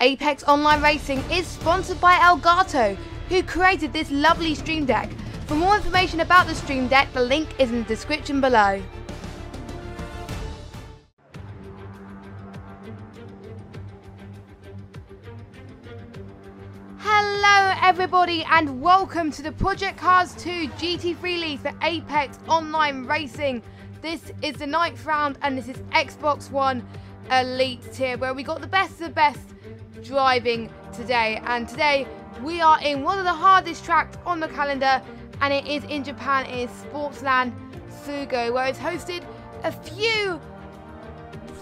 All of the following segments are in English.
Apex Online Racing is sponsored by Elgato, who created this lovely Stream Deck. For more information about the Stream Deck, the link is in the description below. Hello everybody and welcome to the Project CARS 2 GT3 Leagues for Apex Online Racing. This is the 9th round and this is XB1 Elite Tier, where we got the best of the best driving today. And today we are in one of the hardest tracks on the calendar, and it is in Japan. It is Sportsland Sugo, where it's hosted a few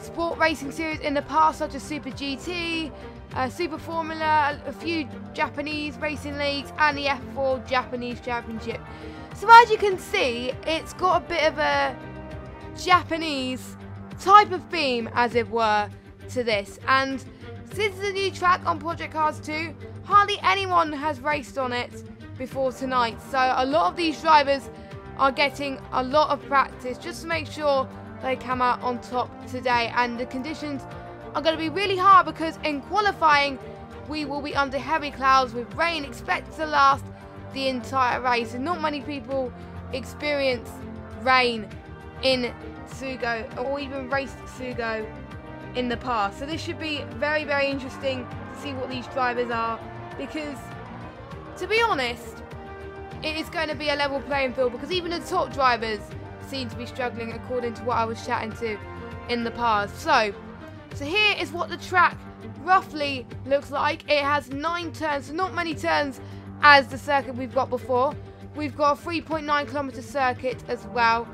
sport racing series in the past, such as Super GT, Super Formula, a few Japanese racing leagues, and the F4 Japanese Championship. So as you can see, it's got a bit of a Japanese type of theme, as it were, to this. And since it's a new track on Project CARS 2, hardly anyone has raced on it before tonight. So a lot of these drivers are getting a lot of practice just to make sure they come out on top today. And the conditions are going to be really hard because in qualifying we will be under heavy clouds with rain expected to last the entire race, and not many people experience rain in Sugo or even raced Sugo in the past. So this should be very, very interesting to see what these drivers are, because to be honest, it is going to be a level playing field, because even the top drivers seem to be struggling according to what I was chatting to in the past. So here is what the track roughly looks like. It has 9 turns, so not many turns as the circuit we've got before. We've got a 3.9 kilometer circuit as well,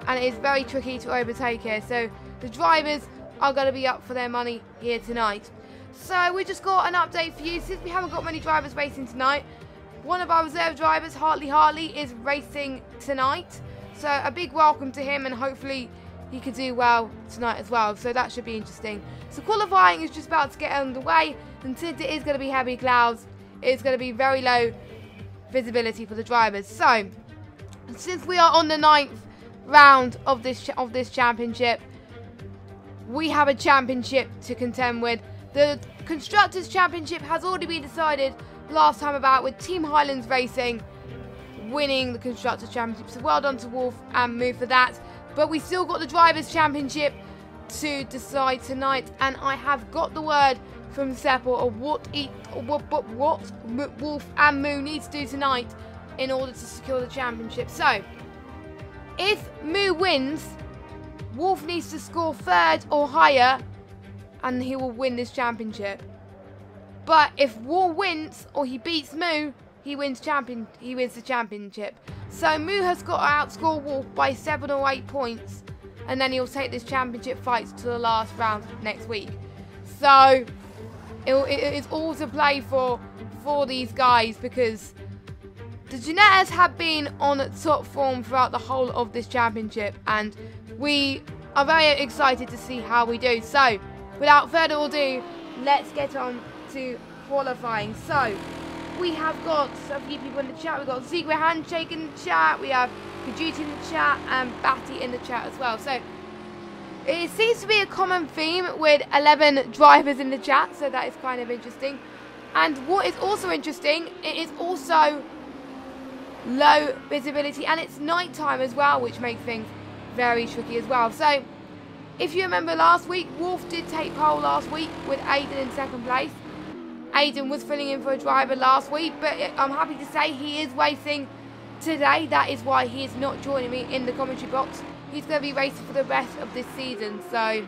and it is very tricky to overtake here. So the drivers are going to be up for their money here tonight. So we just got an update for you. Since we haven't got many drivers racing tonight, one of our reserve drivers, Hartley, is racing tonight. So a big welcome to him, and hopefully he could do well tonight as well. So that should be interesting. So qualifying is just about to get underway, and since it is going to be heavy clouds, it's going to be very low visibility for the drivers. So since we are on the 9th round of this championship, we have a championship to contend with. The Constructors' Championship has already been decided last time about, with Team Highlands Racing winning the Constructors' Championship. So well done to Wolf and Moo for that. But we still got the Drivers' Championship to decide tonight, and I have got the word from Seppo of what Wolf and Moo need to do tonight in order to secure the championship. So if Moo wins, Wolf needs to score 3rd or higher, and he will win this championship. But if Wolf wins or he beats Moo, he wins the championship. So Moo has got to outscore Wolf by 7 or 8 points, and then he'll take this championship fight to the last round next week. So it is all to play for these guys, because the Genettas have been on top form throughout the whole of this championship, and we are very excited to see how we do. So without further ado, let's get on to qualifying. So we have got a few people in the chat. We've got Secret Handshake in the chat, we have Kajut in the chat, and Batty in the chat as well. So it seems to be a common theme with 11 drivers in the chat, so that is kind of interesting. And what is also interesting, it is also low visibility, and it's night time as well, which makes things very tricky as well. So if you remember last week, Wolf did take pole last week with Aiden in 2nd place. Aiden was filling in for a driver last week, but I'm happy to say he is racing today. That is why he is not joining me in the commentary box. He's going to be racing for the rest of this season, so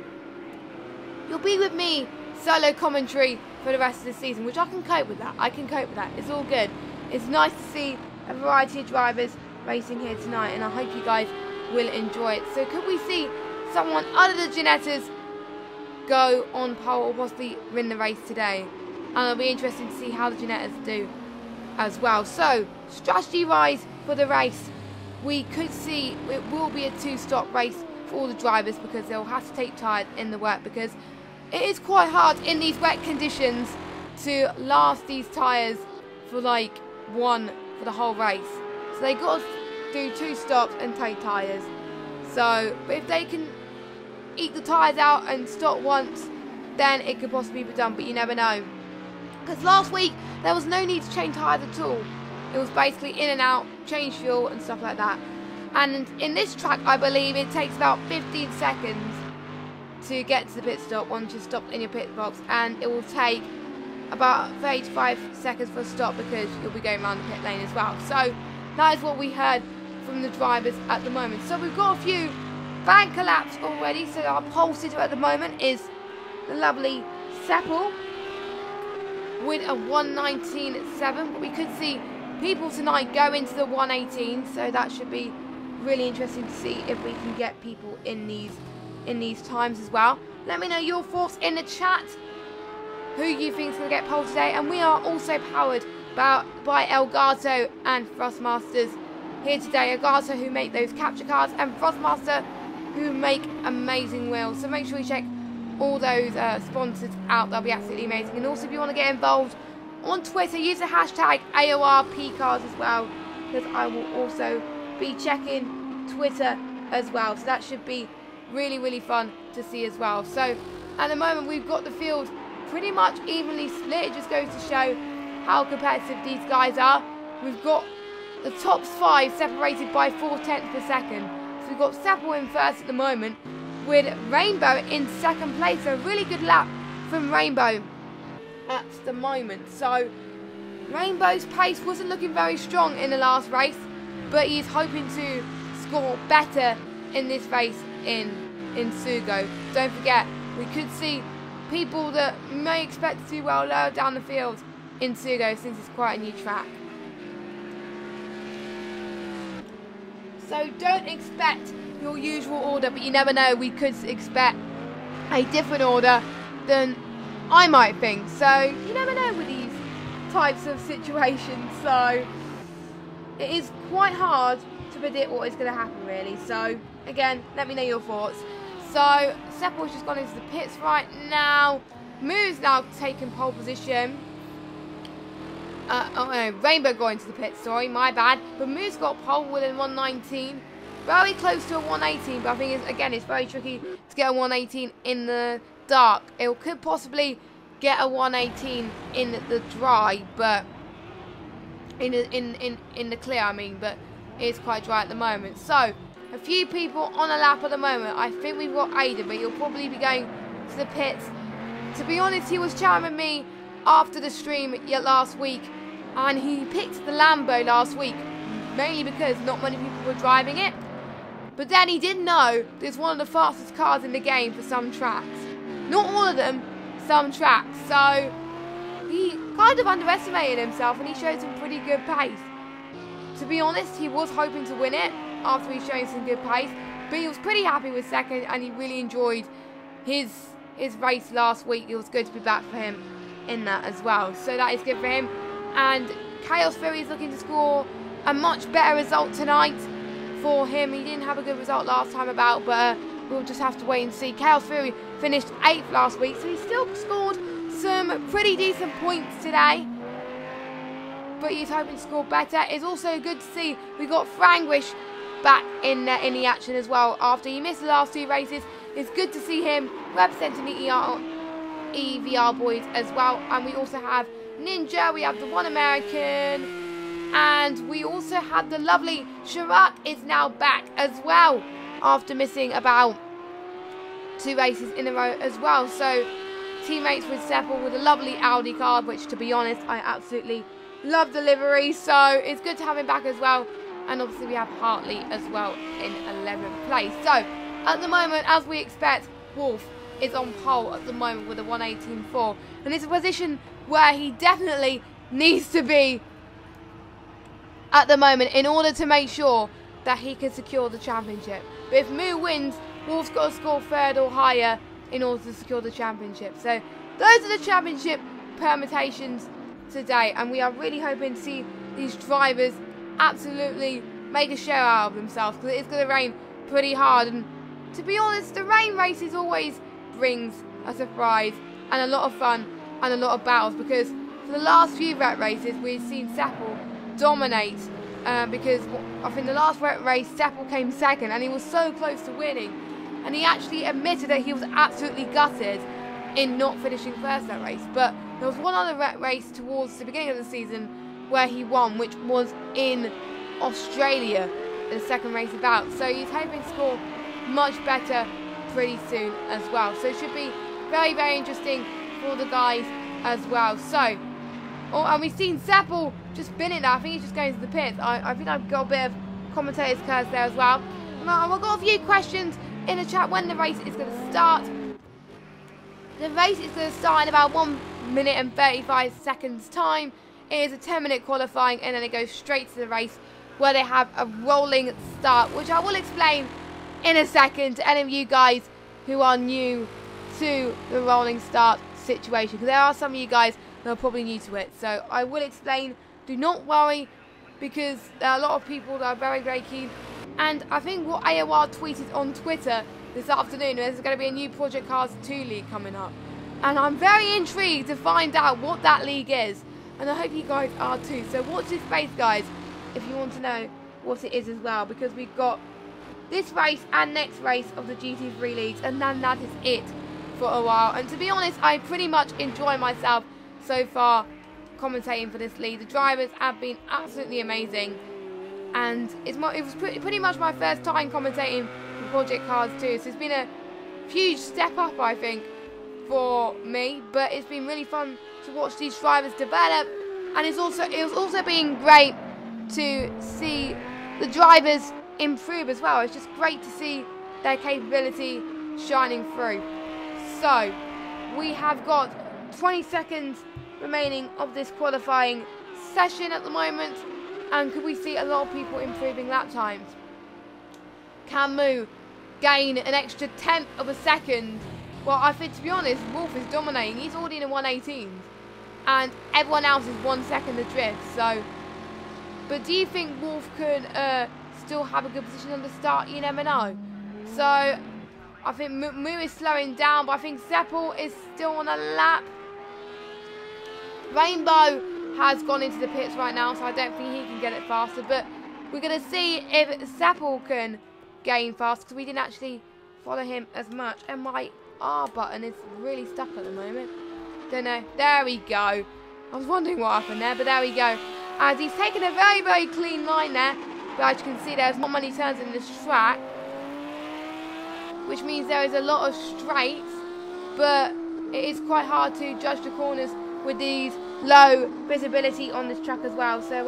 you'll be with me solo commentary for the rest of the season, which I can cope with that. It's all good. It's nice to see a variety of drivers racing here tonight, and I hope you guys will enjoy it. So could we see someone other than Genettas go on pole or possibly win the race today? And it'll be interesting to see how the Genettas do as well. So strategy wise for the race, we could see it will be a 2-stop race for all the drivers, because they'll have to take tyres in the wet, because it is quite hard in these wet conditions to last these tyres for like for the whole race. So they got to do 2 stops and take tyres. So but if they can eke the tyres out and stop once, then it could possibly be done, but you never know. Because last week, there was no need to change tyres at all. It was basically in and out, change fuel and stuff like that. And in this track, I believe it takes about 15 seconds to get to the pit stop once you're stopped in your pit box. And it will take about 35 seconds for a stop because you'll be going around the pit lane as well. So that is what we heard from the drivers at the moment. So we've got a few banker laps already. So our pole sitter at the moment is the lovely Seppel with a 1:19.7. But we could see people tonight go into the 1:18. So that should be really interesting to see if we can get people in these times as well. Let me know your thoughts in the chat. Who you think is going to get pole today? And we are also powered by Elgato and Thrustmasters here today. Elgato who make those capture cards and Thrustmaster who make amazing wheels. So make sure you check all those sponsors out. They'll be absolutely amazing. And also if you want to get involved on Twitter, use the hashtag AOR CARS as well, because I will also be checking Twitter as well. So that should be really, really fun to see as well. So at the moment we've got the field pretty much evenly split. It just goes to show how competitive these guys are. We've got the top 5 separated by 0.4 per second. So we've got Seppel in first at the moment with Rainbow in second place. So a really good lap from Rainbow at the moment. So Rainbow's pace wasn't looking very strong in the last race, but he's hoping to score better in this race in Sugo. Don't forget, we could see people that may expect to do well lower down the field in Sugo since it's quite a new track. So don't expect your usual order, but you never know, we could expect a different order than I might think. So you never know with these types of situations. So it is quite hard to predict what is going to happen really. So again, let me know your thoughts. So Seppel's just gone into the pits right now. Moo's now taking pole position. Oh no, Rainbow going to the pit, sorry, my bad. But Moo's got pole with a 1:19. Very close to a 1:18, but I think again it's very tricky to get a 1:18 in the dark. It could possibly get a 1:18 in the dry, but in the clear I mean, but it's quite dry at the moment. So a few people on a lap at the moment. I think we've got Aiden, but he'll probably be going to the pits. To be honest, he was chatting with me after the stream last week, and he picked the Lambo last week, mainly because not many people were driving it. But then he didn't know that it's one of the fastest cars in the game for some tracks. Not all of them, some tracks. So he kind of underestimated himself, and he showed some pretty good pace. To be honest, he was hoping to win it after he showed some good pace, but he was pretty happy with second, and he really enjoyed his race last week. It was good to be back for him in that as well, so that is good for him. And Chaos Fury is looking to score a much better result tonight for him. He didn't have a good result last time about, but we'll just have to wait and see. Chaos Fury finished 8th last week, so he still scored some pretty decent points today, but he's hoping to score better. It's also good to see we got Frangwish back in the action as well after he missed the last 2 races. It's good to see him representing the EVR boys as well. And we also have Ninja, we have the One American, and we also have the lovely Chirac is now back as well after missing about 2 races in a row as well. So teammates with Seppel with a lovely Audi card, which to be honest I absolutely love the livery, so it's good to have him back as well. And obviously we have Hartley as well in 11th place. So at the moment, as we expect, Wolf is on pole at the moment with a 1:18.4, and it's a position where he definitely needs to be at the moment in order to make sure that he can secure the championship. But if Moo wins, Wolf's got to score 3rd or higher in order to secure the championship. So those are the championship permutations today, and we are really hoping to see these drivers absolutely make a show out of themselves, because it is going to rain pretty hard. And to be honest, the rain races always brings a surprise and a lot of fun and a lot of battles, because for the last few wet races we've seen Seppel dominate, because I think the last wet race Seppel came 2nd and he was so close to winning, and he actually admitted that he was absolutely gutted in not finishing first that race. But there was one other race towards the beginning of the season where he won, which was in Australia, the second race about. So he's hoping to score much better pretty soon as well. So it should be very, very interesting for the guys as well. So, and we've seen Seppel just bin it now. I think he's just going to the pits. I think I've got a bit of commentator's curse there as well. Now, I've got a few questions in the chat when the race is going to start. The race is going to start in about 1 minute and 35 seconds time. It is a 10-minute qualifying, and then it goes straight to the race where they have a rolling start, which I will explain in a second to any of you guys who are new to the rolling start situation, because there are some of you guys who are probably new to it. So I will explain. Do not worry, because there are a lot of people that are very, very keen. And I think what AOR tweeted on Twitter this afternoon, there's going to be a new Project CARS 2 league coming up. And I'm very intrigued to find out what that league is. And I hope you guys are too. So watch this space, guys, if you want to know what it is as well. Because we've got this race and next race of the GT3 Leagues. And then that is it for a while. And to be honest, I pretty much enjoy myself so far commentating for this league. The drivers have been absolutely amazing. And it was pretty much my first time commentating for Project CARS 2. So it's been a huge step up, I think, for me. But it's been really fun to watch these drivers develop. And it was also been great to see the drivers improve as well. It's just great to see their capability shining through. So we have got 20 seconds remaining of this qualifying session at the moment. And could we see a lot of people improving lap times? Can Moo gain an extra 1/10 of a second? Well, I think, to be honest, Wolf is dominating. He's already in a 118. And everyone else is 1 second adrift. So, but do you think Wolf could still have a good position on the start? You never know. So, I think Moo is slowing down, but I think Seppel is still on a lap. Rainbow has gone into the pits right now, so I don't think he can get it faster. But we're going to see if Seppel can gain fast, because we didn't actually follow him as much. And my R button is really stuck at the moment. Don't know. There we go. I was wondering what happened there, but there we go. As he's taken a very, very clean line there. But as you can see, there's not many turns in this track, which means there is a lot of straights. But it is quite hard to judge the corners with these low visibility on this track as well. So,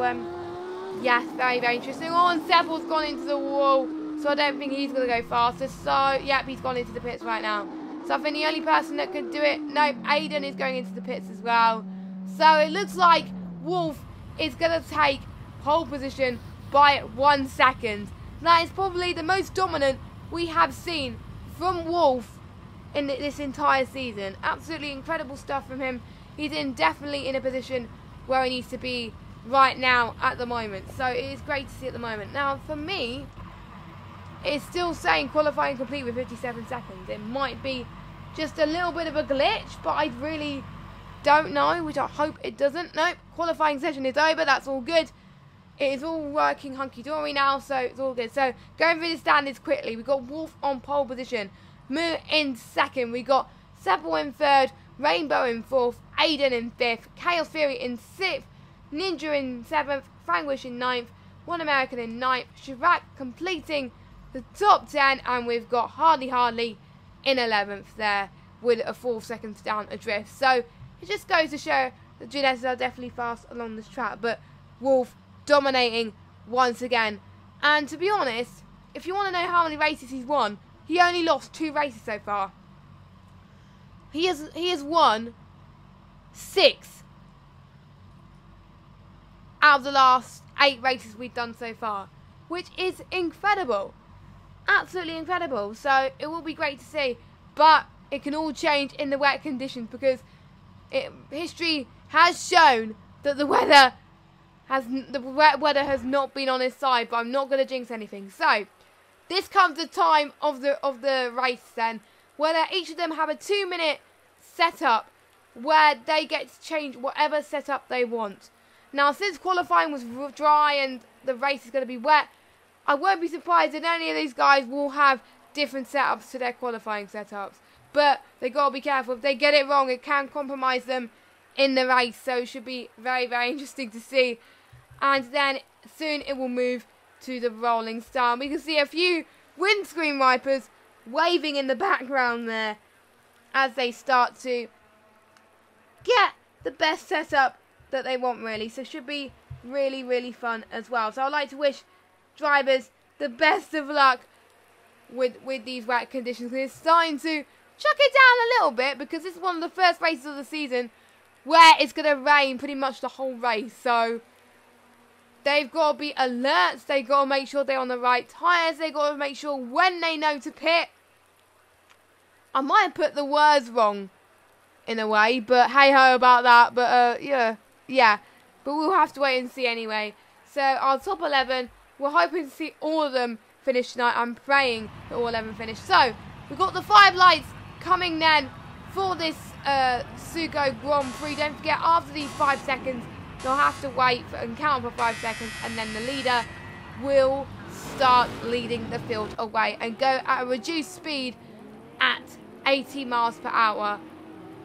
yes, very, very interesting. Oh, and Seppel's gone into the wall, so I don't think he's going to go faster. So, yep, he's gone into the pits right now. So I think the only person that could do it, nope, Aiden is going into the pits as well. So it looks like Wolf is going to take pole position by 1 second. That is probably the most dominant we have seen from Wolf in this entire season. Absolutely incredible stuff from him. He's definitely in a position where he needs to be right now at the moment. So it is great to see at the moment. Now, for me, it's still saying qualifying complete with 57 seconds. It might be just a little bit of a glitch, but I really don't know, which I hope it doesn't. Nope, qualifying session is over. That's all good. It is all working hunky-dory now, so it's all good. So going through the standings quickly, we've got Wolf on pole position, Moo in second, we got Seppel in third, Rainbow in fourth, Aiden in fifth, Chaos Theory in sixth, Ninja in seventh, Frangwish in ninth, One American in ninth, Chirac completing the top 10, and we've got Hardly in 11th there with a 4 seconds down adrift. So it just goes to show that Ginetas are definitely fast along this track, but Wolf dominating once again. And to be honest, if you want to know how many races he's won, he only lost 2 races so far. He has won 6 out of the last 8 races we've done so far, which is incredible. Absolutely incredible. So it will be great to see, but it can all change in the wet conditions, because history has shown that the wet weather has not been on his side. But I'm not going to jinx anything. So this comes the time of the race then, where each of them have a 2-minute setup where they get to change whatever setup they want. Now, since qualifying was dry and the race is going to be wet, I won't be surprised if any of these guys will have different setups to their qualifying setups. but they got to be careful. If they get it wrong, it can compromise them in the race. So it should be very, very interesting to see. And then soon it will move to the rolling start. We can see a few windscreen wipers waving in the background there as they start to get the best setup that they want, really. So it should be really, really fun as well. So I'd like to wish drivers the best of luck with these wet conditions. It's starting to chuck it down a little bit because this is one of the first races of the season where it's going to rain pretty much the whole race. So they've got to be alert. They've got to make sure they're on the right tyres. They've got to make sure when they know to pit. I might have put the words wrong in a way, but hey-ho about that. But yeah. But we'll have to wait and see anyway. So our top 11, we're hoping to see all of them finish tonight. I'm praying that all 11 finish. So we've got the 5 lights coming then for this Sugo Grand Prix. Don't forget, after these 5 seconds, they'll have to wait and count for 5 seconds, and then the leader will start leading the field away and go at a reduced speed at 80 miles per hour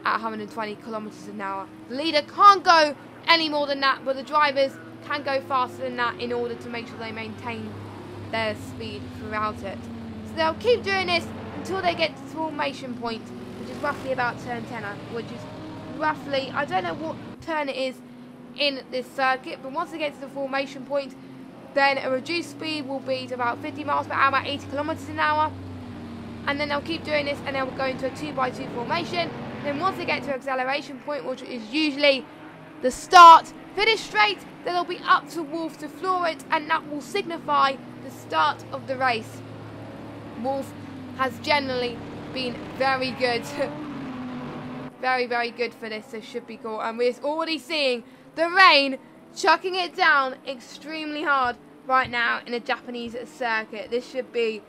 at 120 kilometers an hour. The leader can't go any more than that, but the drivers can go faster than that in order to make sure they maintain their speed throughout it. So they'll keep doing this until they get to the formation point, which is roughly about turn 10, which is roughly, I don't know what turn it is in this circuit, but once they get to the formation point, then a reduced speed will be to about 50 miles per hour, 80 kilometers an hour, and then they'll keep doing this and they'll go into a 2x2 formation. Then once they get to acceleration point, which is usually the start, finish straight, then they'll be up to Wolf to floor it, and that will signify the start of the race. Wolf has generally been very good. Very, very good for this, so should be cool. And we're already seeing the rain chucking it down extremely hard right now in a Japanese circuit. This should be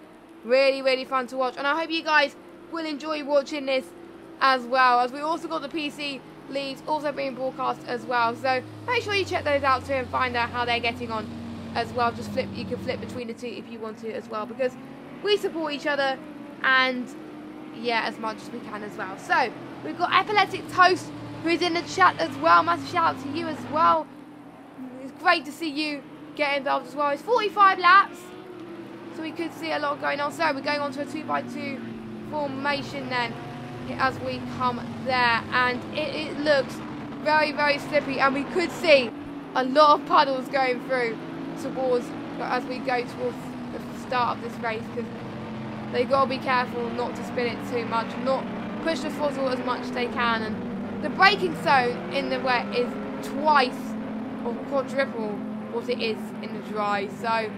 really, really fun to watch. And I hope you guys will enjoy watching this as well, as we also got the PC Leagues also being broadcast as well. So make sure you check those out too and find out how they're getting on as well. Just you can flip between the two if you want to as well, because we support each other, and yeah, as much as we can as well. So we've got Epileptic Toast, who's in the chat as well. Massive shout out to you as well. It's great to see you get involved as well. It's 45 laps, so we could see a lot going on. So we're going on to a 2x2 formation then as we come there, and it looks very, very slippy, and we could see a lot of puddles going through towards as we go towards the start of this race, because they've got to be careful not to spin it too much, not push the throttle as much as they can. And the braking zone in the wet is twice or quadruple what it is in the dry. So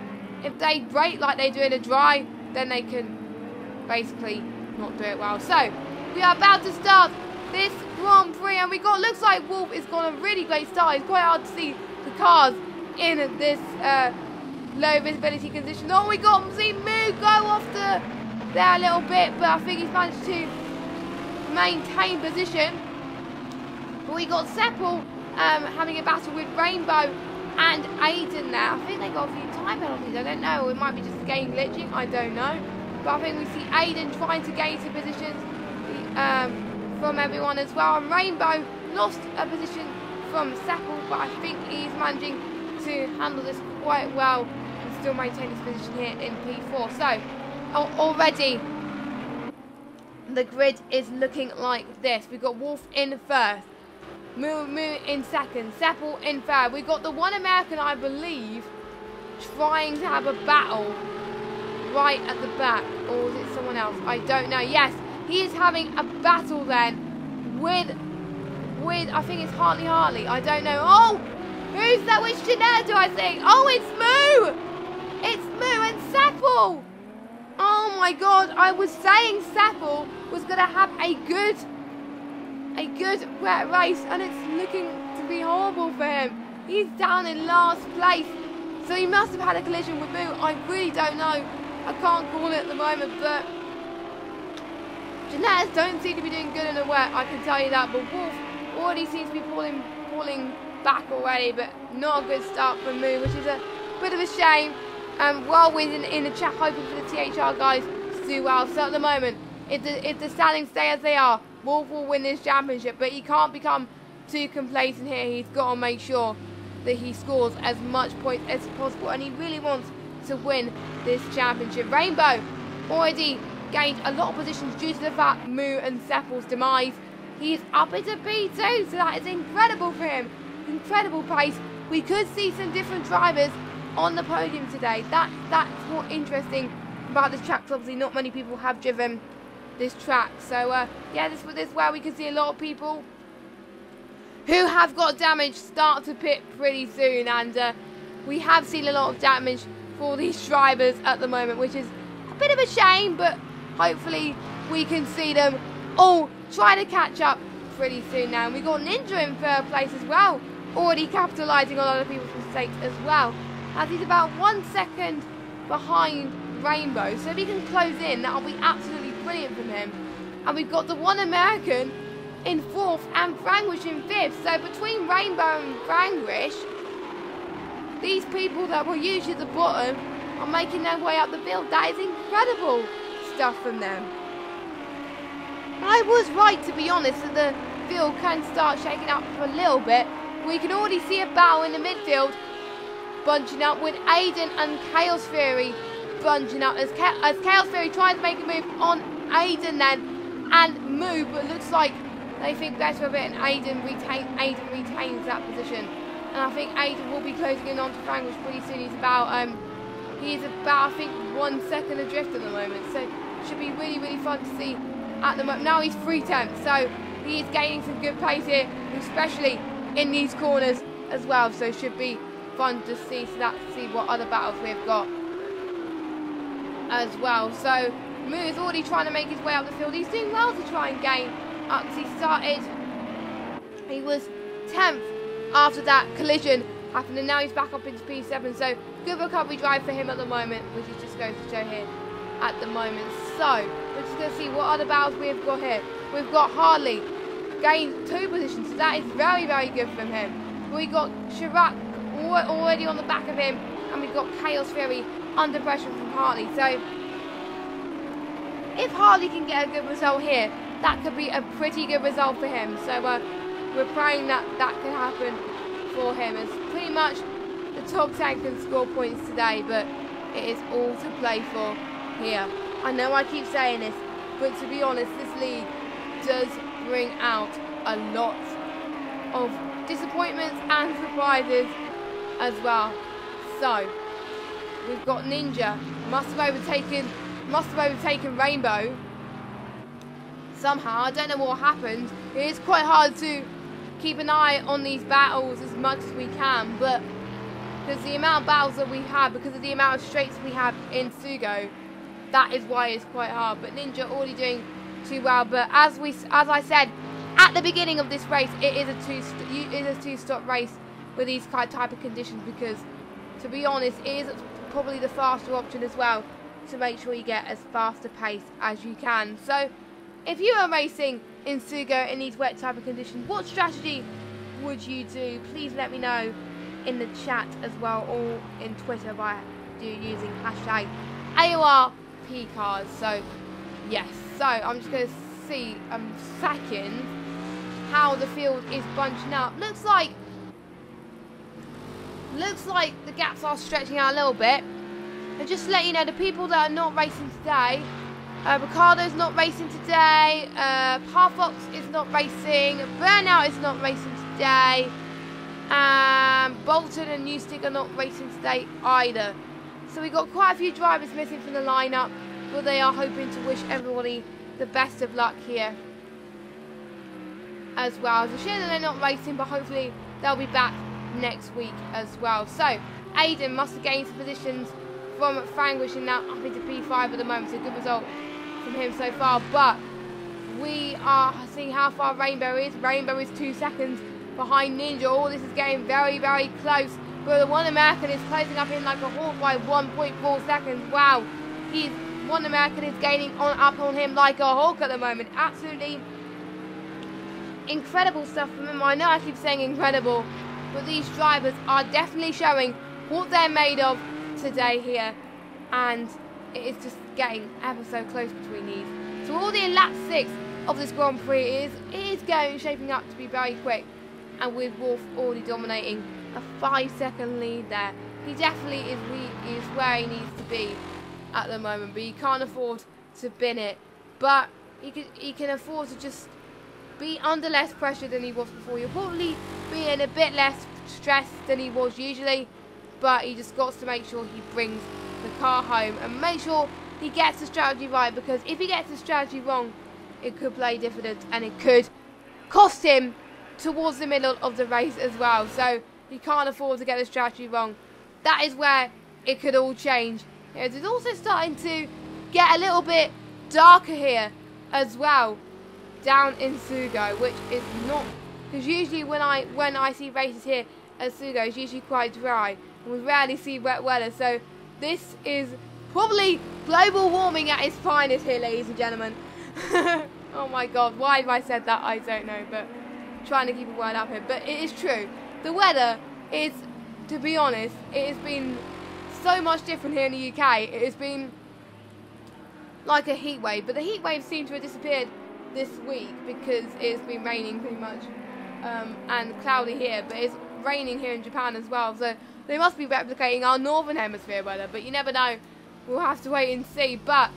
if they brake like they do in the dry, then they can basically not do it well. So we are about to start this Grand Prix, and looks like Wolf is got a really great start. It's quite hard to see the cars in this low visibility condition. Oh, we got see Moo go off there a little bit, but I think he's managed to maintain position. But we got Seppel having a battle with Rainbow and Aiden there. I think they got a few time penalties. I don't know. It might be just game glitching. I don't know. But I think we see Aiden trying to gain some positions from everyone as well. And Rainbow lost a position from Seppel, but I think he's managing to handle this quite well and still maintain his position here in P4. So already the grid is looking like this. We've got Wolf in first, Moo in second, Seppel in third. We've got the one American, I believe, trying to have a battle right at the back, or is it someone else? I don't know. Yes, he is having a battle then with I think it's Hartley. I don't know. Oh, who's that? Which Jeanette do I think? Oh, it's Moo! It's Moo and Seppel! Oh my god, I was saying Seppel was going to have a good wet race, and it's looking to be horrible for him. He's down in last place, so he must have had a collision with Moo. I really don't know. I can't call it at the moment, but Jeanette don't seem to be doing good in the wet, I can tell you that. But Wolf already seems to be pulling back already, but not a good start for Moo, which is a bit of a shame. While we're in the chat hoping for the THR guys to do well. So at the moment, if the standings stay as they are, Wolf will win this championship. But he can't become too complacent here. He's got to make sure that he scores as much points as possible, and he really wants to win this championship. Rainbow already gained a lot of positions due to the fact Moo and Seppel's demise. He's up into P2, so that is incredible for him. Incredible pace. We could see some different drivers on the podium today. That's what's interesting about this track. Obviously, not many people have driven this track, so yeah, this is where we can see a lot of people who have got damage start to pit pretty soon, and we have seen a lot of damage for these drivers at the moment, which is a bit of a shame, but hopefully we can see them all try to catch up pretty soon now. And we got Ninja in third place as well, already capitalising on other people's mistakes as well, as he's about 1 second behind Rainbow. So if he can close in, that'll be absolutely brilliant from him. And we've got the one American in fourth and Frangwish in fifth. So between Rainbow and Frangwish, these people that were usually at the bottom are making their way up the field. That is incredible stuff from them. I was right, to be honest, that the field can start shaking up for a little bit. We can already see a battle in the midfield, bunching up with Aiden and Chaos Fury bunching up as Chaos Fury tries to make a move on Aiden then and move, but looks like they think better of it, and Aiden retains that position. And I think Aiden will be closing in on to Frangwish pretty soon. He's about I think 1 second adrift at the moment, so it should be really, really fun to see at the moment. Now he's 3/10, so he is gaining some good pace here, especially in these corners as well, so it should be fun to see what other battles we've got as well. So Moo is already trying to make his way up the field. He's doing well to try and gain up, because he was 10th after that collision happened, and now he's back up into P7, so good recovery drive for him at the moment, which is just going to show here at the moment. So we're just going to see what other battles we've got here. We've got Harley gained 2 positions, so that is very, very good from him. We got Chirac already on the back of him, and we've got Chaos Fury under pressure from Harley. So if Harley can get a good result here, that could be a pretty good result for him. So we're praying that can happen for him, as pretty much the top 10 can score points today, but it is all to play for here. I know I keep saying this, but to be honest, this league does bring out a lot of disappointments and surprises as well. So we've got Ninja, must have overtaken Rainbow somehow. I don't know what happened. It is quite hard to keep an eye on these battles as much as we can, but because the amount of battles that we have, because of the amount of straights we have in Sugo, that is why it's quite hard. But Ninja already doing too well. But as I said at the beginning of this race, it is a two-stop race with these type of conditions, because to be honest, it is probably the faster option as well, to make sure you get as fast a pace as you can. So if you are racing in Sugo in these wet type of conditions, what strategy would you do? Please let me know in the chat as well, or in Twitter by using hashtag AOR CARS. So yes, so I'm just going to see seconds how the field is bunching up. Looks like the gaps are stretching out a little bit. And just to let you know, the people that are not racing today, Ricardo's not racing today, Parfox is not racing, Burnout is not racing today, Bolton and Newstick are not racing today either. So we've got quite a few drivers missing from the lineup, but they are hoping to wish everybody the best of luck here as well. It's a shame that they're not racing, but hopefully they'll be back next week as well. So Aiden must have gained some positions from Frangwish, and now up into P5 at the moment, so a good result from him so far. But we are seeing how far Rainbow is. Rainbow is 2 seconds behind Ninja. All this is getting very, very close, but the one American is closing up in like a hawk by 1.4 seconds. Wow, one American is gaining up on him like a hawk at the moment. Absolutely incredible stuff from him. I know I keep saying incredible, but these drivers are definitely showing what they're made of today here, and it is just getting ever so close between these So already in lap 6 of this Grand Prix, it is shaping up to be very quick. And with Wolf already dominating a 5-second lead there. He definitely is where he needs to be at the moment, but he can't afford to bin it. But he can afford to just be under less pressure than he was before. He'll probably be in a bit less stress than he was usually, but he just got to make sure he brings the car home and make sure he gets the strategy right, because if he gets the strategy wrong, it could play dividends and it could cost him towards the middle of the race as well. So he can't afford to get the strategy wrong. That is where it could all change. It's also starting to get a little bit darker here as well, down in Sugo, which is not, because usually when I see races here at Sugo, it's usually quite dry and we rarely see wet weather. So this is probably global warming at its finest here, ladies and gentlemen. Oh my god, why have I said that? I don't know, but I'm trying to keep a word up here. But it is true. The weather is, to be honest, it has been so much different here in the UK. It has been like a heat wave, but the heat wave seems to have disappeared this week because it's been raining pretty much and cloudy here, but it's raining here in Japan as well, so they must be replicating our northern hemisphere weather, but you never know. We'll have to wait and see. But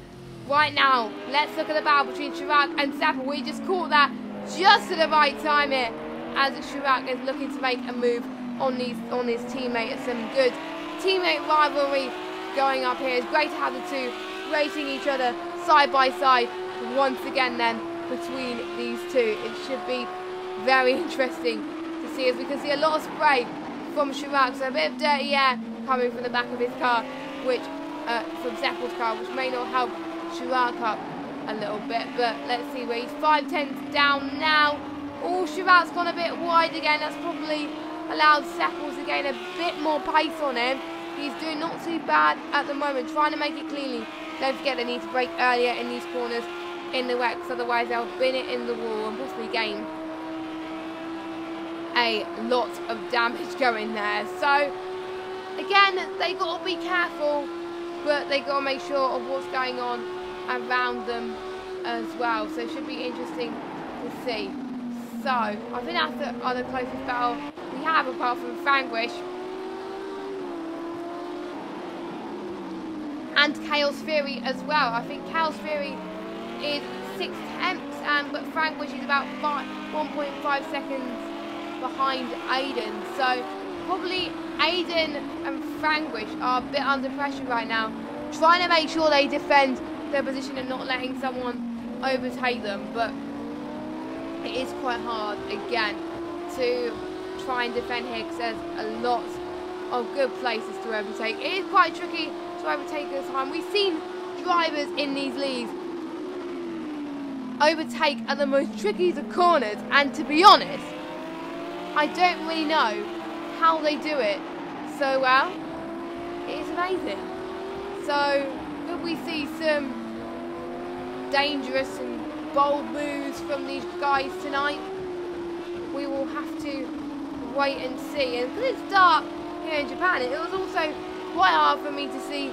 right now, let's look at the battle between Chirac and Seppel. We just caught that just at the right time here, as Chirac is looking to make a move on his teammate. It's some good teammate rivalry going up here. It's great to have the two racing each other side by side once again then between these two. It should be very interesting to see, as we can see a lot of spray from Chirac, so a bit of dirty air coming from the back of his car, which from Seppel's car, which may not help Chirac up a little bit. But let's see where he's 5/10 down now. Oh, Chirac's gone a bit wide again. That's probably allowed Seppel to gain a bit more pace on him. He's doing not too bad at the moment, trying to make it cleanly. Don't forget they need to brake earlier in these corners in the wet, because otherwise they'll bin it in the wall and possibly gain a lot of damage going there. So again, they got to be careful, but they got to make sure of what's going on around them as well. So it should be interesting to see. So I think that's the other closest battle we have, apart from Franglish and Chaos Theory as well. I think Chaos Theory is 6/10, but Franglish is about 1.5 seconds behind Aiden. So probably Aiden and Franglish are a bit under pressure right now, trying to make sure they defend their position and not letting someone overtake them. But it is quite hard again to try and defend here, because there's a lot of good places to overtake. It is quite tricky to overtake this time. We've seen drivers in these leagues overtake at the most trickiest of corners, and to be honest, I don't really know how they do it so well. It is amazing. So could we see some dangerous and bold moves from these guys tonight? We will have to wait and see. And because it's dark here in Japan, it was also quite hard for me to see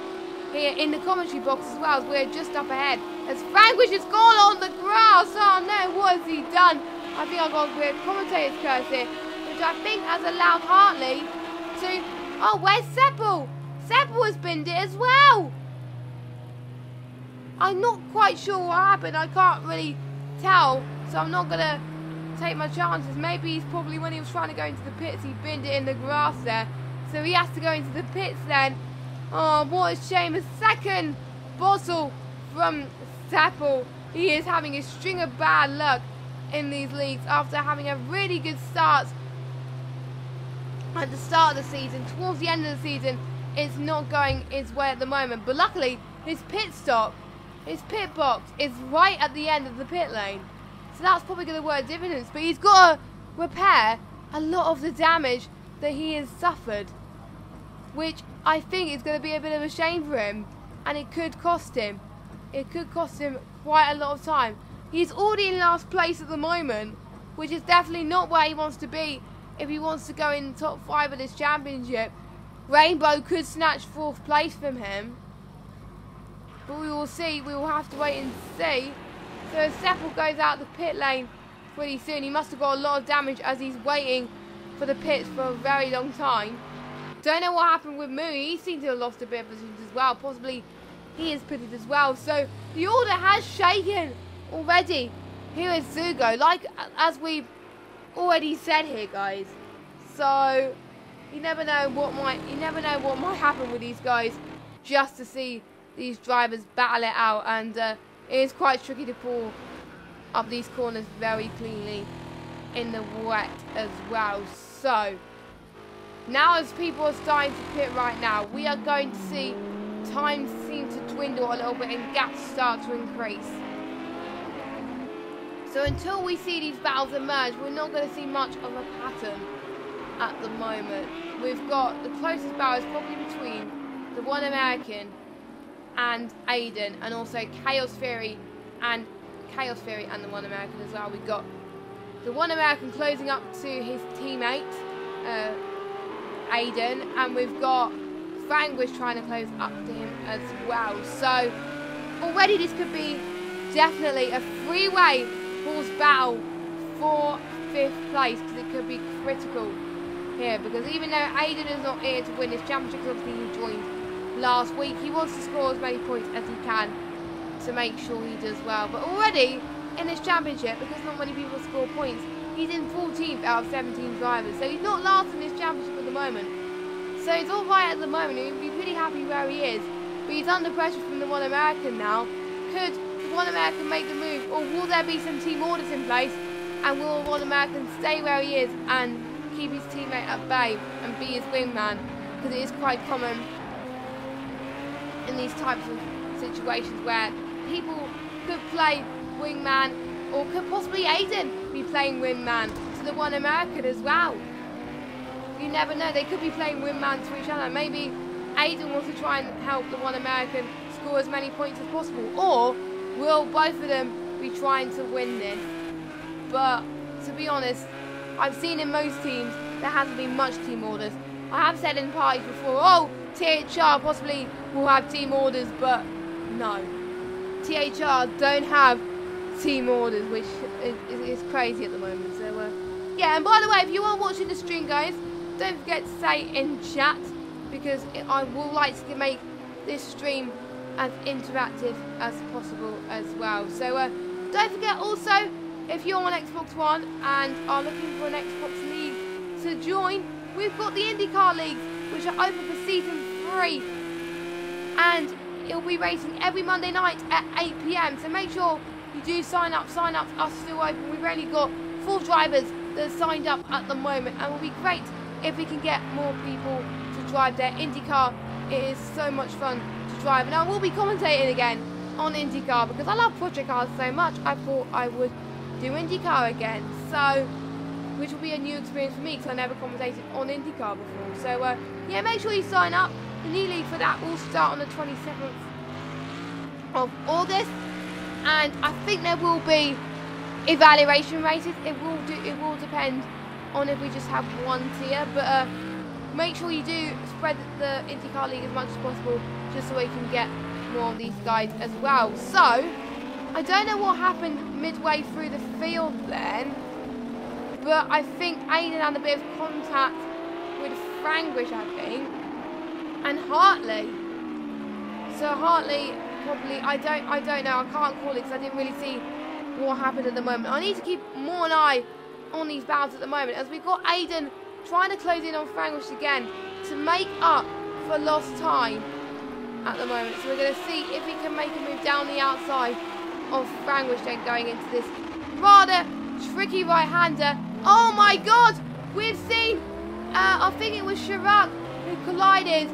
here in the commentary box as well, as we're just up ahead. As Franglish has gone on the grass. Oh no, what has he done? I think I've got a great commentator's curse here, which I think has allowed Hartley to... Oh, where's Seppel? Seppel has binned it as well. I'm not quite sure what happened. I can't really tell, so I'm not going to take my chances. Maybe he's probably, when he was trying to go into the pits, he binned it in the grass there. So he has to go into the pits then. Oh, what a shame. A second bottle from Seppel. He is having a string of bad luck in these leagues after having a really good start at the start of the season. Towards the end of the season, it's not going his way at the moment. But luckily, his pit stop, his pit box is right at the end of the pit lane. So that's probably going to work dividends. But he's got to repair a lot of the damage that he has suffered, which I think is going to be a bit of a shame for him. And it could cost him. It could cost him quite a lot of time. He's already in last place at the moment, which is definitely not where he wants to be if he wants to go in the top 5 of this championship. Rainbow could snatch 4th place from him. But we will see. We will have to wait and see. So Seppel goes out the pit lane pretty soon. He must have got a lot of damage as he's waiting for the pits for a very long time. Don't know what happened with Mooney. He seems to have lost a bit of positions as well. Possibly he is pitted as well. So the order has shaken already. Here is Sugo, like as we've already said here, guys. So you never know what might happen with these guys. Just to see these drivers battle it out, and it is quite tricky to pull up these corners very cleanly in the wet as well. So now as people are starting to pit right now, we are going to see time seem to dwindle a little bit and gaps start to increase. So until we see these battles emerge, we're not going to see much of a pattern at the moment. We've got the closest battle is probably between the One American and Aiden, and also Chaos Theory and the One American as well. We've got the One American closing up to his teammate Aiden, and we've got Franglish trying to close up to him as well. So already this could be definitely a three-way horse battle for 5th place, because it could be critical here, because even though Aiden is not here to win this championship, because obviously he joined last week, he wants to score as many points as he can to make sure he does well. But already in this championship, because not many people score points, he's in 14th out of 17 drivers, so he's not last in this championship at the moment. So he's all right at the moment. He'd be pretty happy where he is, but he's under pressure from the One American now. Could the One American make the move, or will there be some team orders in place, and will the One American stay where he is and keep his teammate at bay and be his wingman? Because it is quite common in these types of situations where people could play wingman, or could possibly Aiden be playing wingman to the One American as well. You never know, they could be playing wingman to each other. Maybe Aiden wants to try and help the One American score as many points as possible, or will both of them be trying to win this? But to be honest, I've seen in most teams there hasn't been much team orders. I have said in parties before, oh, THR possibly will have team orders, but no. THR don't have team orders, which is crazy at the moment. So yeah, and by the way, if you are watching the stream, guys, don't forget to say in chat, because I would like to make this stream as interactive as possible as well. So don't forget also, if you're on Xbox One and are looking for an Xbox League to join, we've got the IndyCar Leagues, which are open for Season 3. And it'll be racing every Monday night at 8 PM. So make sure you do sign up. Sign-ups are still open. We've only got 4 drivers that are signed up at the moment. And it will be great if we can get more people to drive their IndyCar. It is so much fun to drive. And I will be commentating again on IndyCar, because I love Project Cars so much. I thought I would do IndyCar again, so which will be a new experience for me, because I never commentated on IndyCar before. So yeah, make sure you sign up. The new league for that will start on the 27th of August, and I think there will be evaluation races. It will depend on if we just have one tier, but make sure you do spread the IndyCar League as much as possible, just so we can get more of these guys as well. So I don't know what happened midway through the field then, but I think Aiden had a bit of contact with Franglish, I think, and Hartley. So Hartley probably, I don't know, I can't call it because I didn't really see what happened at the moment. I need to keep more an eye on these battles at the moment, as we've got Aiden trying to close in on Franglish again to make up for lost time at the moment. So we're going to see if he can make a move down the outside of Franglish then going into this rather tricky right-hander. Oh my god! We've seen, I think it was Chirac who collided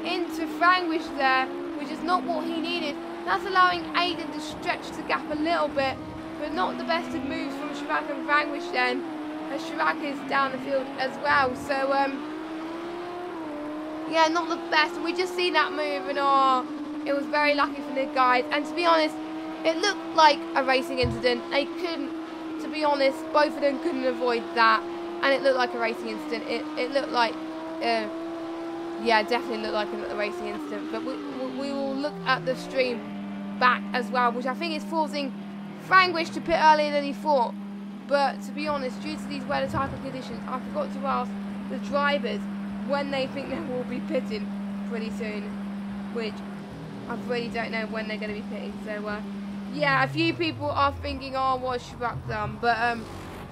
into Franglish there, which is not what he needed. That's allowing Aiden to stretch the gap a little bit, but not the best of moves from Chirac and Franglish then, as Chirac is down the field as well. So yeah, not the best. We just seen that move, and oh, it was very lucky for the guys. And to be honest, it looked like a racing incident. They couldn't, to be honest, both of them couldn't avoid that, and it looked like a racing incident. It looked like, yeah, it definitely looked like a racing incident. But we will look at the stream back as well, which I think is forcing Franglish to pit earlier than he thought. But to be honest, due to these weather type of conditions, I forgot to ask the drivers when they think they will be pitting pretty soon, which I really don't know when they're going to be pitting. So yeah, a few people are thinking, oh, what's Chirac done? But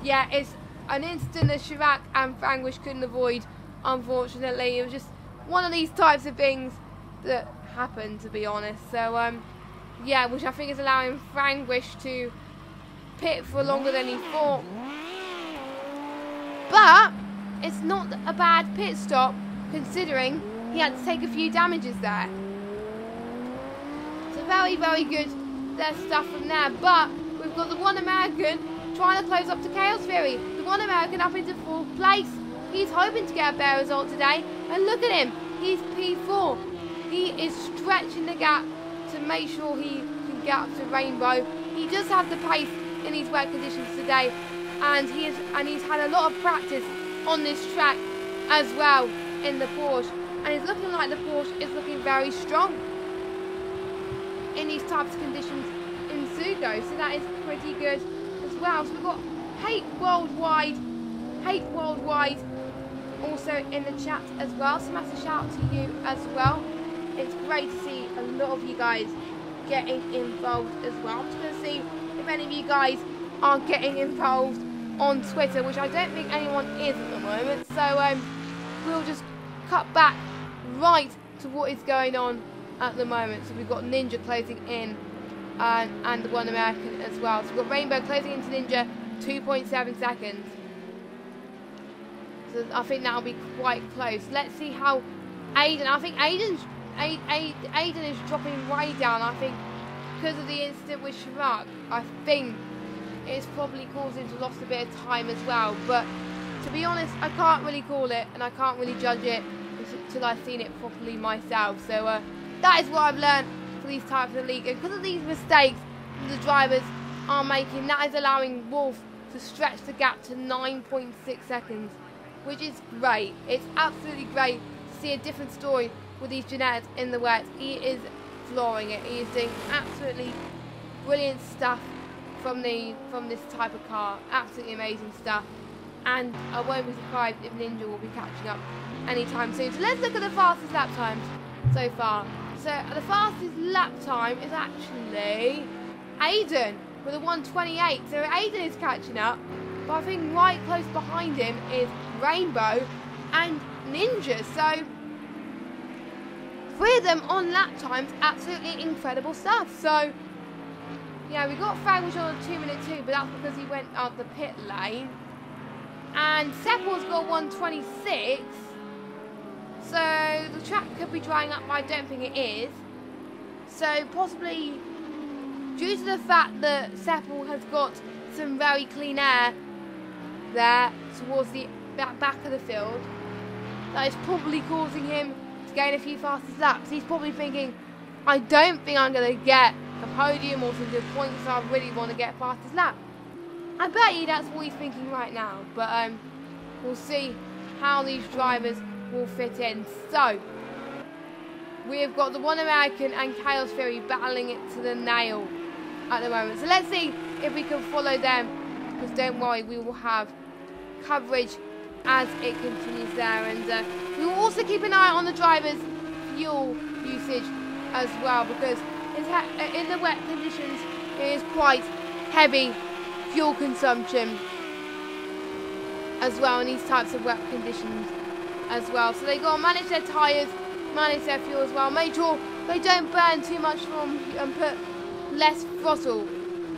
yeah, it's an incident that Chirac and Franglish couldn't avoid, unfortunately. It was just one of these types of things that happened, to be honest. So yeah, which I think is allowing Franglish to pit for longer than he thought. But it's not a bad pit stop, considering he had to take a few damages there. So very, very good stuff from there. But we've got the one American trying to close up to Chaos Fury. The one American up into 4th place. He's hoping to get a better result today. And look at him. He's P4. He is stretching the gap to make sure he can get up to Rainbow. He does have the pace in these wet conditions today, and he's had a lot of practice on this track as well in the Porsche, and it's looking like the Porsche is looking very strong in these types of conditions in Sugo, so that is pretty good as well. So we've got Hate Worldwide also in the chat as well, so massive shout out to you as well. It's great to see a lot of you guys getting involved as well. I'm just going to see if any of you guys are getting involved on Twitter, which I don't think anyone is at the moment. So we'll just cut back right to what is going on at the moment. So we've got Ninja closing in and the one American as well. So we've got Rainbow closing into Ninja 2.7 seconds. So I think that'll be quite close. Let's see how Aiden, I think Aiden is dropping way down. I think because of the incident with Chirac, I think it's probably caused him to lose a bit of time as well. But to be honest, I can't really call it, and I can't really judge it until I've seen it properly myself. So that is what I've learned for these types of league. And because of these mistakes the drivers are making, that is allowing Wolf to stretch the gap to 9.6 seconds, which is great. It's absolutely great to see a different story with these Jeanettes in the wet. He is flooring it. He is doing absolutely brilliant stuff from this type of car. Absolutely amazing stuff. And I won't be surprised if Ninja will be catching up anytime soon. So let's look at the fastest lap times so far. So the fastest lap time is actually Aiden with a 1:28. So Aiden is catching up. But I think right close behind him is Rainbow and Ninja. So three of them on lap times, absolutely incredible stuff. So yeah, we got Franglish on a 2:02, but that's because he went out the pit lane. And Seppel's got 1:26. So the track could be drying up, but I don't think it is. So possibly due to the fact that Seppel has got some very clean air there towards the back of the field, that is probably causing him to gain a few fastest laps. He's probably thinking, I don't think I'm going to get a podium or some good points, so I really want to get fastest lap. I bet you that's what he's thinking right now, but we'll see how these drivers will fit in. So we've got the one American and Chaos Fury battling it to the nail at the moment. So let's see if we can follow them, because don't worry, we will have coverage as it continues there, and we will also keep an eye on the drivers' fuel usage as well, because in the wet conditions it is quite heavy fuel consumption as well in these types of wet conditions as well. So they got to manage their tyres, manage their fuel as well, make sure they don't burn too much from and put less throttle,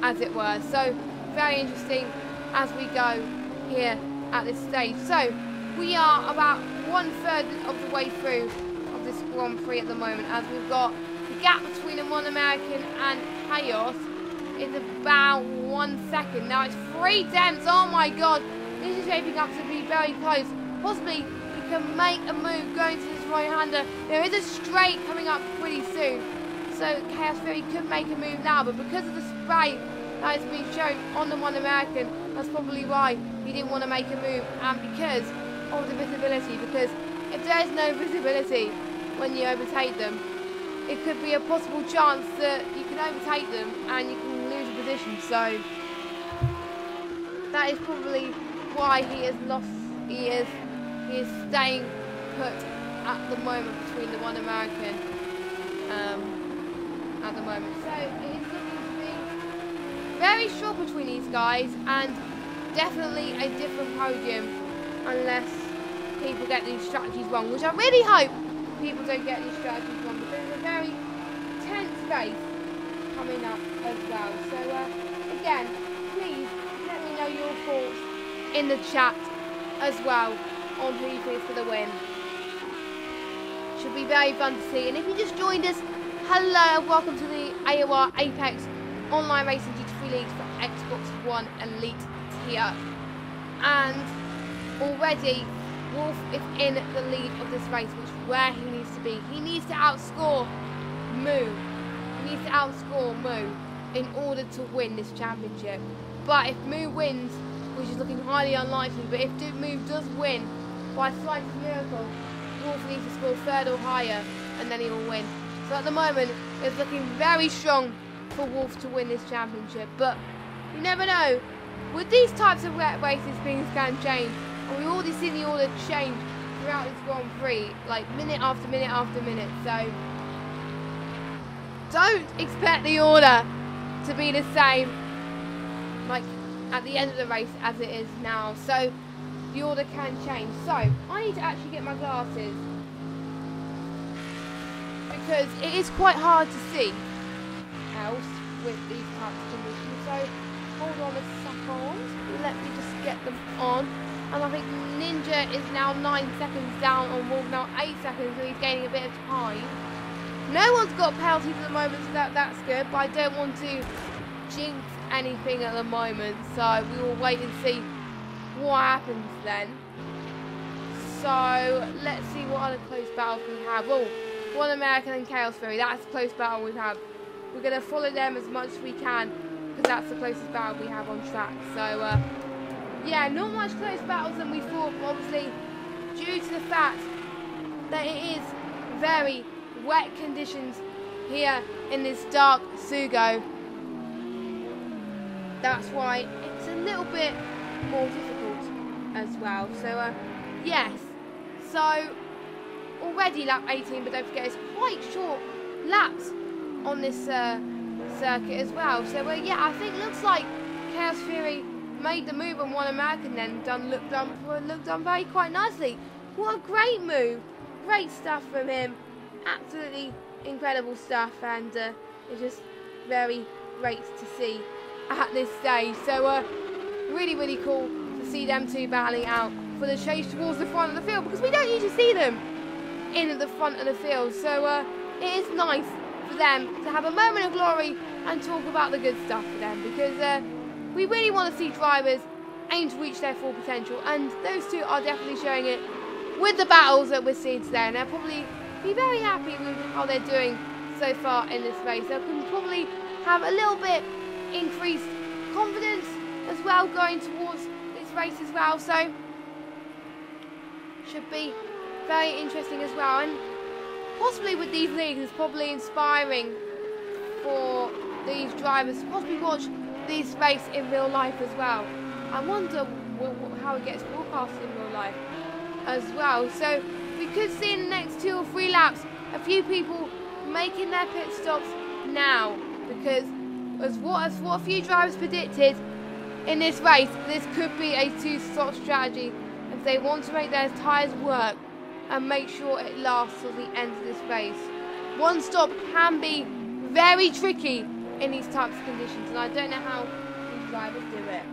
as it were. So very interesting as we go here at this stage. So we are about 1/3 of the way through of this Grand Prix at the moment, as we've got the gap between the one American and Chaos is about 1 second. Now it's 3 tenths. Oh my god, this is shaping up to be very close. Possibly we can make a move going to this right-hander. There is a straight coming up pretty soon, so Chaos Fury could make a move now, but because of the spray that is being shown on the one American, that's probably why he didn't want to make a move, and because of the visibility, because if there is no visibility when you overtake them, it could be a possible chance that you can overtake them and you can lose a conditions, so that is probably why he is lost. He is staying put at the moment between the one American at the moment. So it is looking to be very short between these guys, and definitely a different podium unless people get these strategies wrong, which I really hope people don't get these strategies wrong, because it's a very tense race coming up as well. So again, please let me know your thoughts in the chat as well on who you think is for the win. Should be very fun to see. And if you just joined us, hello and welcome to the AOR Apex Online Racing GT3 Leagues for Xbox One Elite Tier. And already Wolf is in the lead of this race, which is where he needs to be. He needs to outscore Moo. He needs to outscore Moo in order to win this championship. But if Moo wins, which is looking highly unlikely, but if Moo does win by slightest miracle, Wolf needs to score third or higher, and then he will win. So at the moment, it's looking very strong for Wolf to win this championship. But you never know. With these types of races, things can change. And we've already seen the order change throughout this Grand Prix, like minute after minute after minute. So don't expect the order to be the same, like at the end of the race as it is now. So the order can change. So I need to actually get my glasses, because it is quite hard to see else with these types of conditions. So hold on a second, let me just get them on. And I think Ninja is now 9 seconds down on Wolf, now 8 seconds, so he's gaining a bit of time. No one's got penalties at the moment, so that's good, but I don't want to jinx anything at the moment, so we will wait and see what happens then. So let's see what other close battles we have. Oh, One American and Chaos Fury, that's a close battle we have. We're going to follow them as much as we can, because that's the closest battle we have on track. So yeah, not much close battles than we thought, but obviously due to the fact that it is very wet conditions here in this dark Sugo, that's why it's a little bit more difficult as well. So yes, so already lap 18, but don't forget it's quite short laps on this circuit as well. So yeah, I think looks like Chaos Fury made the move on One American, then looked done very quite nicely. What a great move, great stuff from him, absolutely incredible stuff, and it's just very great to see at this stage. So really cool to see them two battling out for the chase towards the front of the field, because we don't usually see them in the front of the field. So it is nice for them to have a moment of glory and talk about the good stuff for them, because we really want to see drivers aim to reach their full potential, and those two are definitely showing it with the battles that we're seeing today, and they'll probably be very happy with how they're doing so far in this race. They can probably have a little bit increased confidence as well going towards this race as well, so should be very interesting as well. And possibly with these leagues, it's probably inspiring for these drivers to possibly watch these race in real life as well. I wonder how it gets broadcast in real life as well. So we could see in the next 2 or 3 laps a few people making their pit stops now, because as what a few drivers predicted in this race, this could be a 2-stop strategy if they want to make their tyres work and make sure it lasts till the end of this race. 1 stop can be very tricky in these types of conditions, and I don't know how these drivers do it.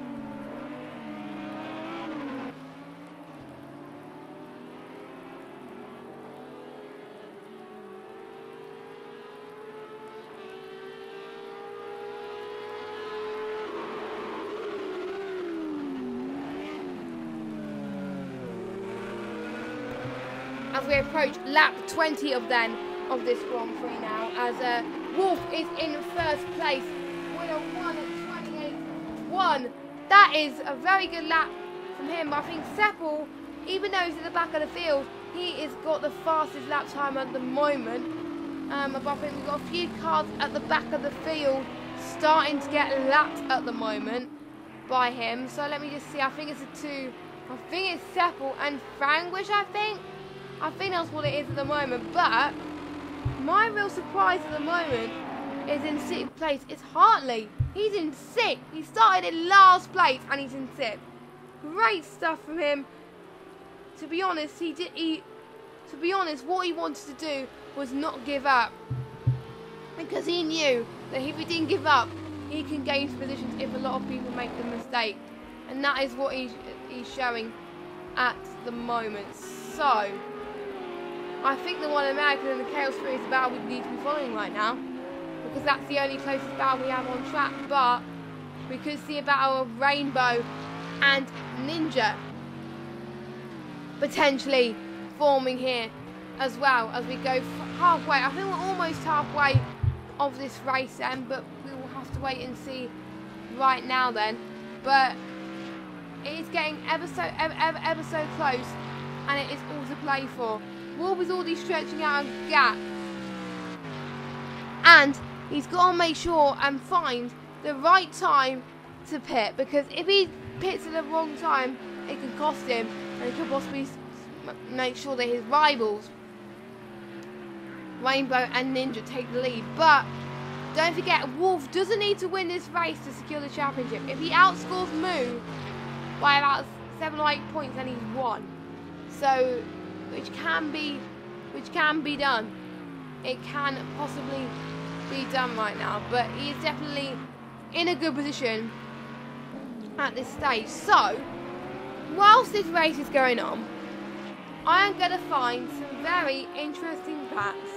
As we approach lap 20 of this Grand Prix now, as Wolf is in first place with a 1:28.1. That is a very good lap from him. I think Seppel, even though he's at the back of the field, he has got the fastest lap time at the moment. But I think we've got a few cars at the back of the field starting to get lapped at the moment by him. So let me just see. I think it's a 2. I think it's Seppel and Franglish, I think that's what it is at the moment. But my real surprise at the moment is in 6th place. It's Hartley. He's in 6th. He started in last place and he's in 6th. Great stuff from him. To be honest, what he wanted to do was not give up, because he knew that if he didn't give up, he can gain positions if a lot of people make the mistake, and that is what he's showing at the moment. So I think the One American and the Chaos 3 is the battle we need to be following right now, because that's the only closest battle we have on track. But we could see a battle of Rainbow and Ninja potentially forming here as well as we go halfway. I think we're almost halfway of this race then, but we will have to wait and see right now then. But it is getting ever so close, and it is all to play for. Wolf already stretching out a gap, and he's got to make sure and find the right time to pit, because if he pits at the wrong time, it can cost him, and it could possibly make sure that his rivals Rainbow and Ninja take the lead. But don't forget, Wolf doesn't need to win this race to secure the championship. If he outscores Moo by about 7 or 8 points, then he's won. So, which can be done. It can possibly be done right now, but he is definitely in a good position at this stage. So, whilst this race is going on, I am going to find some very interesting facts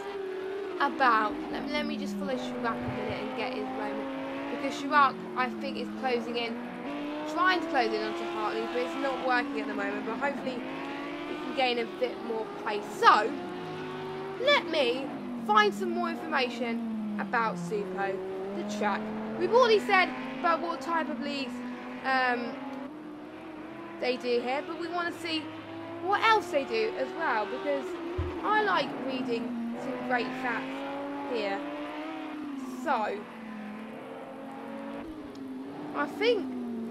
about, let me just follow Chirac a minute and get his moment, because Chirac, I think, is closing in, trying to close in onto Hartley, but it's not working at the moment, but hopefully he can gain a bit more pace. So let me find some more information about Sugo, the track. We've already said about what type of leagues they do here, but we want to see what else they do as well, because I like reading some great facts here. So I think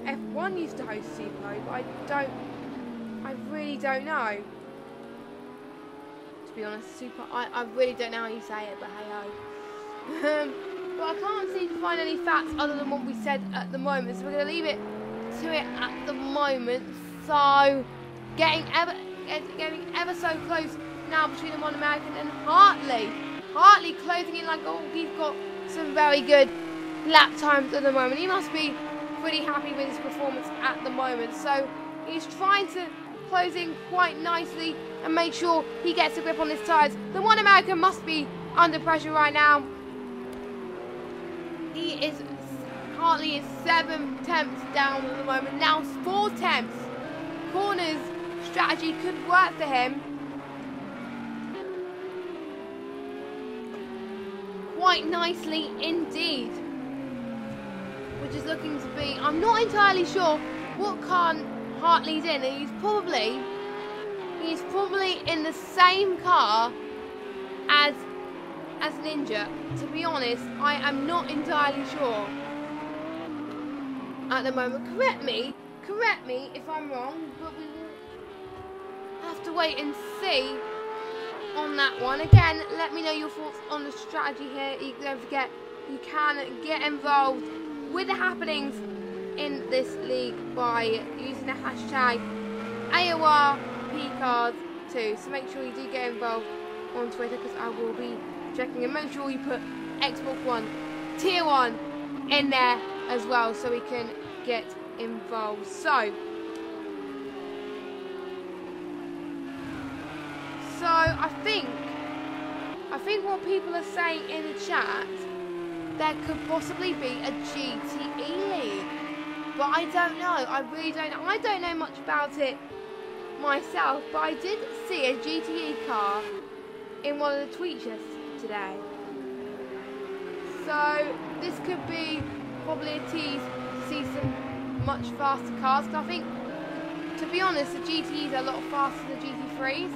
F1 used to host Sugo, but I really don't know. To be honest, I really don't know how you say it, but hey ho. But I can't seem to find any facts other than what we said at the moment, so we're going to leave it to it at the moment. So getting ever so close now between the One American and Hartley. Hartley closing in like, oh, he's got some very good lap times at the moment. He must be pretty happy with his performance at the moment. So he's trying to close in quite nicely and make sure he gets a grip on his tyres. The One American must be under pressure right now. Hartley is 7 tenths down at the moment. Now 4 tenths. Corners strategy could work for him quite nicely indeed, which is looking to be, I'm not entirely sure what car Hartley's in, and he's probably in the same car as Ninja. To be honest, I am not entirely sure at the moment. Correct me if I'm wrong, but we will have to wait and see on that one. Again, let me know your thoughts on the strategy here. Don't forget, you can get involved with the happenings in this league by using the hashtag AOR Project CARS 2. So make sure you do get involved on Twitter, because I will be checking, and make sure you put XB1 Tier 1 in there as well, so we can get involved. So I think what people are saying in the chat, there could possibly be a GTE league, but I don't know. I really don't know. I don't know much about it myself, but I did see a GTE car in one of the tweets today. So this could be probably a tease to see some much faster cars. I think, to be honest, the GTEs are a lot faster than the GT3s,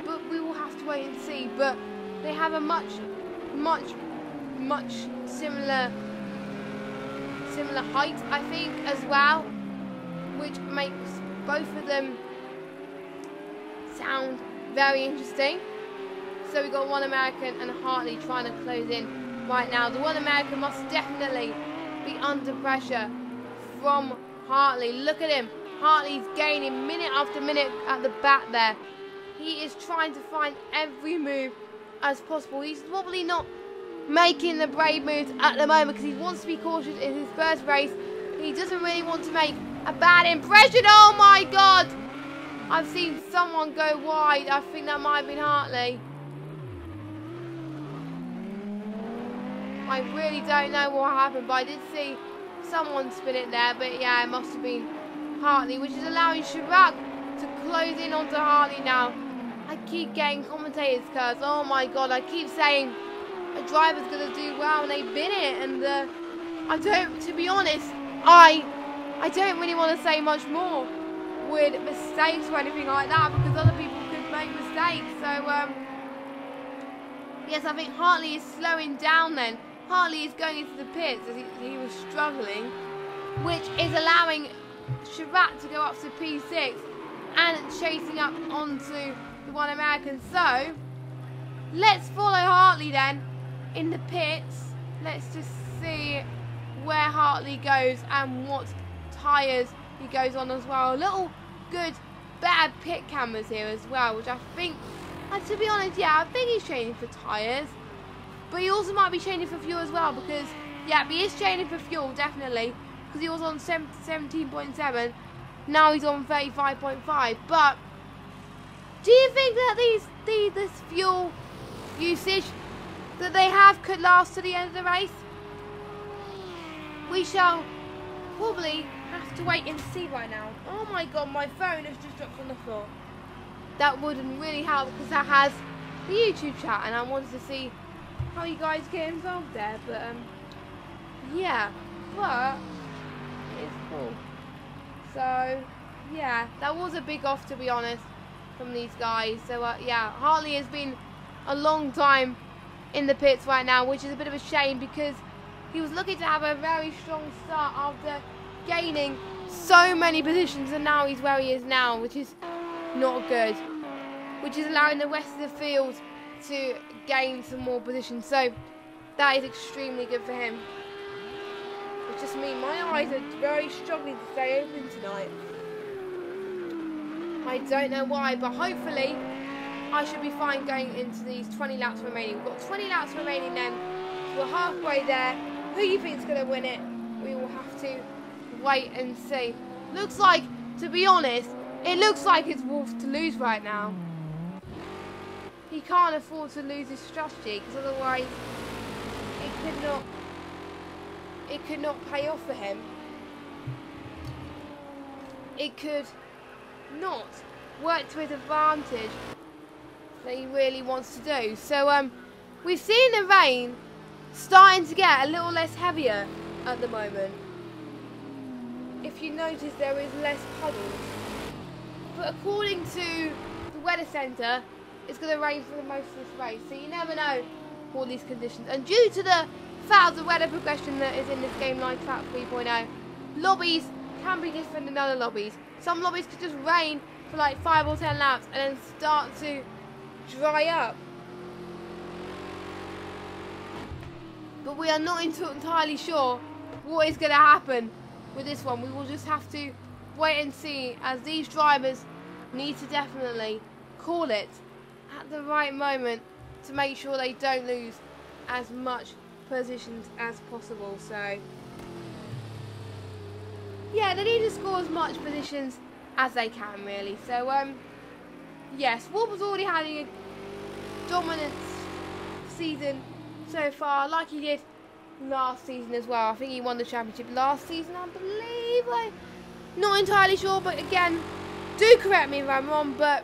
but we will have to wait and see. But they have a much similar similar height, I think, as well, which makes both of them sound very interesting. So we've got one American and Hartley trying to close in right now. The one American must definitely be under pressure from Hartley. Look at him. Hartley's gaining minute after minute at the back there. He is trying to find every move as possible. He's probably not making the brave moves at the moment because he wants to be cautious in his first race. He doesn't really want to make a bad impression. Oh my God! I've seen someone go wide. I think that might have been Hartley. I really don't know what happened, but I did see someone spin it there. But yeah, it must have been Hartley, which is allowing Chirac to close in onto Hartley now. I keep getting commentators' curves. Oh my God, I keep saying a driver's going to do well and they bin it. And I don't, to be honest, I don't really want to say much more with mistakes or anything like that because other people could make mistakes. So, yes, I think Hartley is slowing down then. Hartley is going into the pits as he was struggling, which is allowing Chirac to go up to P6 and chasing up onto the one American. So, let's follow Hartley then in the pits. Let's just see where Hartley goes and what tyres he goes on as well. A little good, bad pit cameras here as well, which I think, to be honest, yeah, I think he's training for tyres. But he also might be training for fuel as well because, yeah, he is training for fuel, definitely. Because he was on 17.7, now he's on 35.5. But do you think that this fuel usage that they have could last to the end of the race? We shall probably have to wait and see right now. Oh my God, my phone has just dropped on the floor. That wouldn't really help because that has the YouTube chat and I wanted to see how you guys get involved there. But yeah, but it's cool. So yeah, that was a big off, to be honest, from these guys. So yeah, Hartley has been a long time in the pits right now, which is a bit of a shame because he was looking to have a very strong start after gaining so many positions, and now he's where he is now, which is not good, which is allowing the rest of the field to gain some more positions. So that is extremely good for him. It's just me, my eyes are very struggling to stay open tonight. I don't know why, but hopefully I should be fine going into these 20 laps remaining. We've got 20 laps remaining then, so we're halfway there. Who do you think is going to win it? We will have to wait and see. Looks like, to be honest, it looks like it's Wolf to lose right now. He can't afford to lose his strategy because otherwise it could not pay off for him. It could not work to his advantage that he really wants to do. So we've seen the rain starting to get a little less heavier at the moment. If you notice, there is less puddles. But according to the weather centre, it's going to rain for the most of this race. So you never know all these conditions. And due to the fact of the weather progression that is in this game like Track 3.0, lobbies can be different than other lobbies. Some lobbies could just rain for like 5 or 10 laps and then start to dry up. But we are not entirely sure what is going to happen with this one. We will just have to wait and see, as these drivers need to definitely call it at the right moment to make sure they don't lose as much positions as possible. So yeah, they need to score as much positions as they can, really. So yes, Wolf was already having a dominant season so far, like he did last season as well. I think he won the championship last season, I believe. I'm not entirely sure, but again, do correct me if I'm wrong, but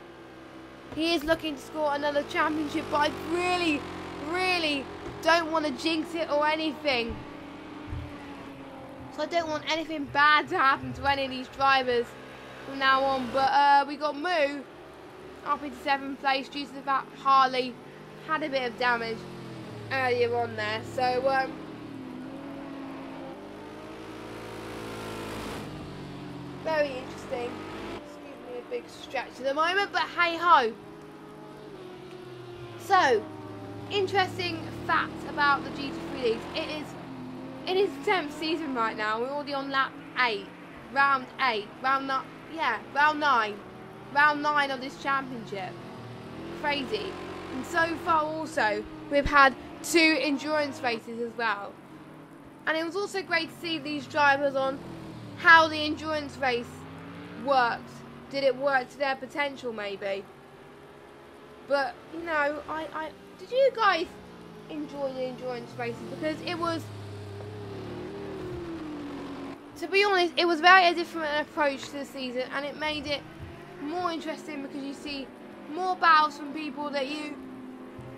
he is looking to score another championship. But I really don't want to jinx it or anything. So I don't want anything bad to happen to any of these drivers from now on. But we got Moo up into 7th place due to the fact Harley had a bit of damage earlier on there. So Very interesting. Excuse me, a big stretch at the moment, but hey ho. So, interesting facts about the GT3 Leagues. It is in its 10th season right now. We're already on lap 8, round 8, round 9 of this championship. Crazy. And so far also, we've had 2 endurance races as well. And it was also great to see these drivers on how the endurance race worked. Did it work to their potential maybe? But, you know, did you guys enjoy the endurance races? Because it was, to be honest, it was very a different approach to the season, and it made it more interesting because you see more battles from people that you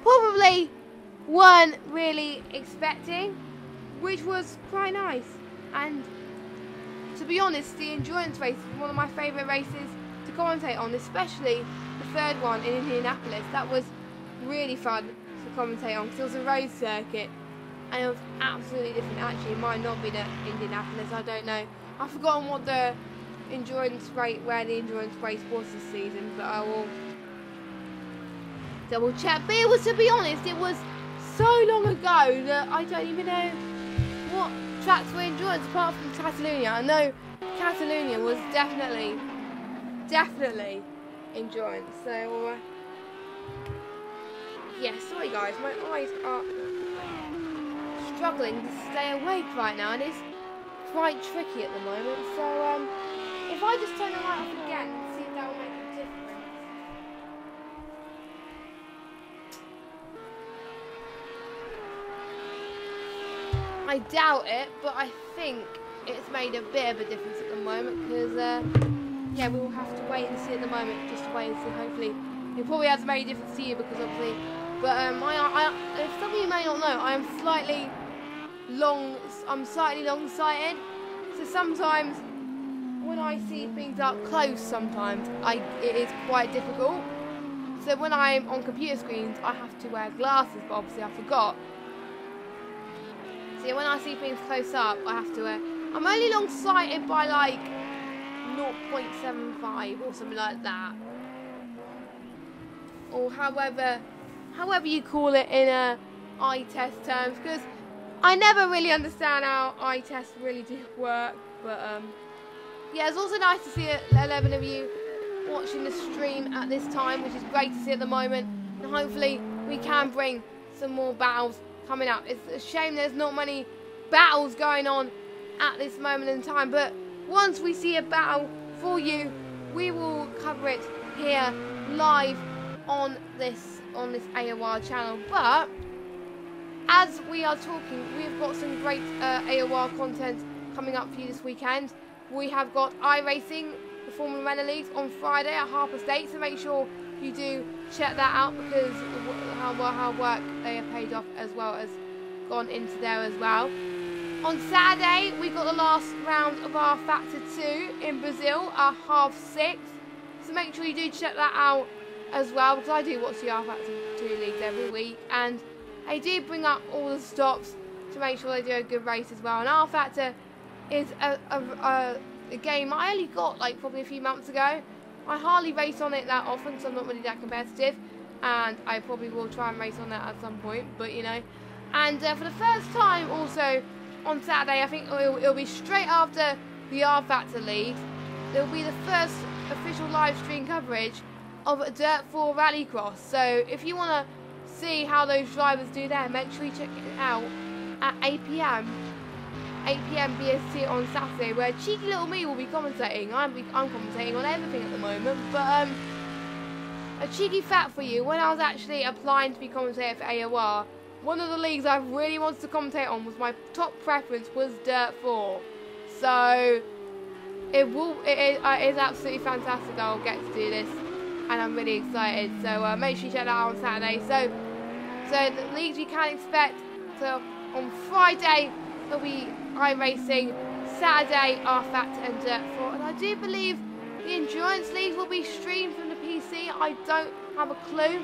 probably weren't really expecting, which was quite nice. And to be honest, the endurance race is one of my favourite races to commentate on, especially the 3rd one in Indianapolis. That was really fun to commentate on because it was a road circuit and it was absolutely different. Actually, it might not be the Indianapolis, I don't know. I've forgotten what the endurance rate, where the endurance race was this season, but I will double check. But it was, to be honest, it was so long ago that I don't even know what tracks were endurance apart from Catalonia. I know Catalonia was definitely endurance. So yeah, sorry guys, my eyes are struggling to stay awake right now, and it's quite tricky at the moment. So if I just turn the light off again and see if that will make a difference. I doubt it, but I think it's made a bit of a difference at the moment because yeah, we will have to wait and see at the moment. Just to wait and see. Hopefully, it probably hasn't made a difference to you because obviously. But if some of you may not know, I'm slightly long-sighted. So sometimes when I see things up close, sometimes it is quite difficult. So when I'm on computer screens, I have to wear glasses, but obviously I forgot. So when I see things close up, I have to wear. I'm only long-sighted by like 0.75 or something like that, or however you call it in eye test terms, because I never really understand how eye tests really do work. But yeah, it's also nice to see 11 of you watching the stream at this time, which is great to see at the moment, and hopefully we can bring some more battles coming up. It's a shame there's not many battles going on at this moment in time, but once we see a battle for you, we will cover it here live on this AOR channel. But as we are talking, we've got some great AOR content coming up for you this weekend. We have got iRacing, the Formula One Leagues, on Friday at Harper State, so make sure you do check that out because how work they have paid off as well as gone into there as well. On Saturday, we've got the last round of our Factor 2 in Brazil at 6:30. So make sure you do check that out as well, because I do watch the R Factor 2 Leagues every week, and they do bring up all the stops to make sure they do a good race as well. And R Factor is a game I only got like probably a few months ago. I hardly race on it that often because I'm not really that competitive, and I probably will try and race on that at some point, but you know. And for the first time also on Saturday, I think it'll be straight after the R Factor Leagues, there'll be the first official live stream coverage of Dirt 4 Rallycross. So if you want to see how those drivers do there, make sure you check it out at 8 PM BST on Saturday, where cheeky little me will be commentating. I'm commentating on everything at the moment, but a cheeky fact for you, when I was actually applying to be commentator for AOR, one of the leagues I really wanted to commentate on was my top preference was Dirt 4. So it is absolutely fantastic. I'll get to do this, and I'm really excited. So make sure you check that out on Saturday. So the leagues you can expect. So on Friday there'll be iRacing, Saturday R Factor and Dirt 4, and I do believe the endurance leagues will be streamed from the PC. I don't have a clue.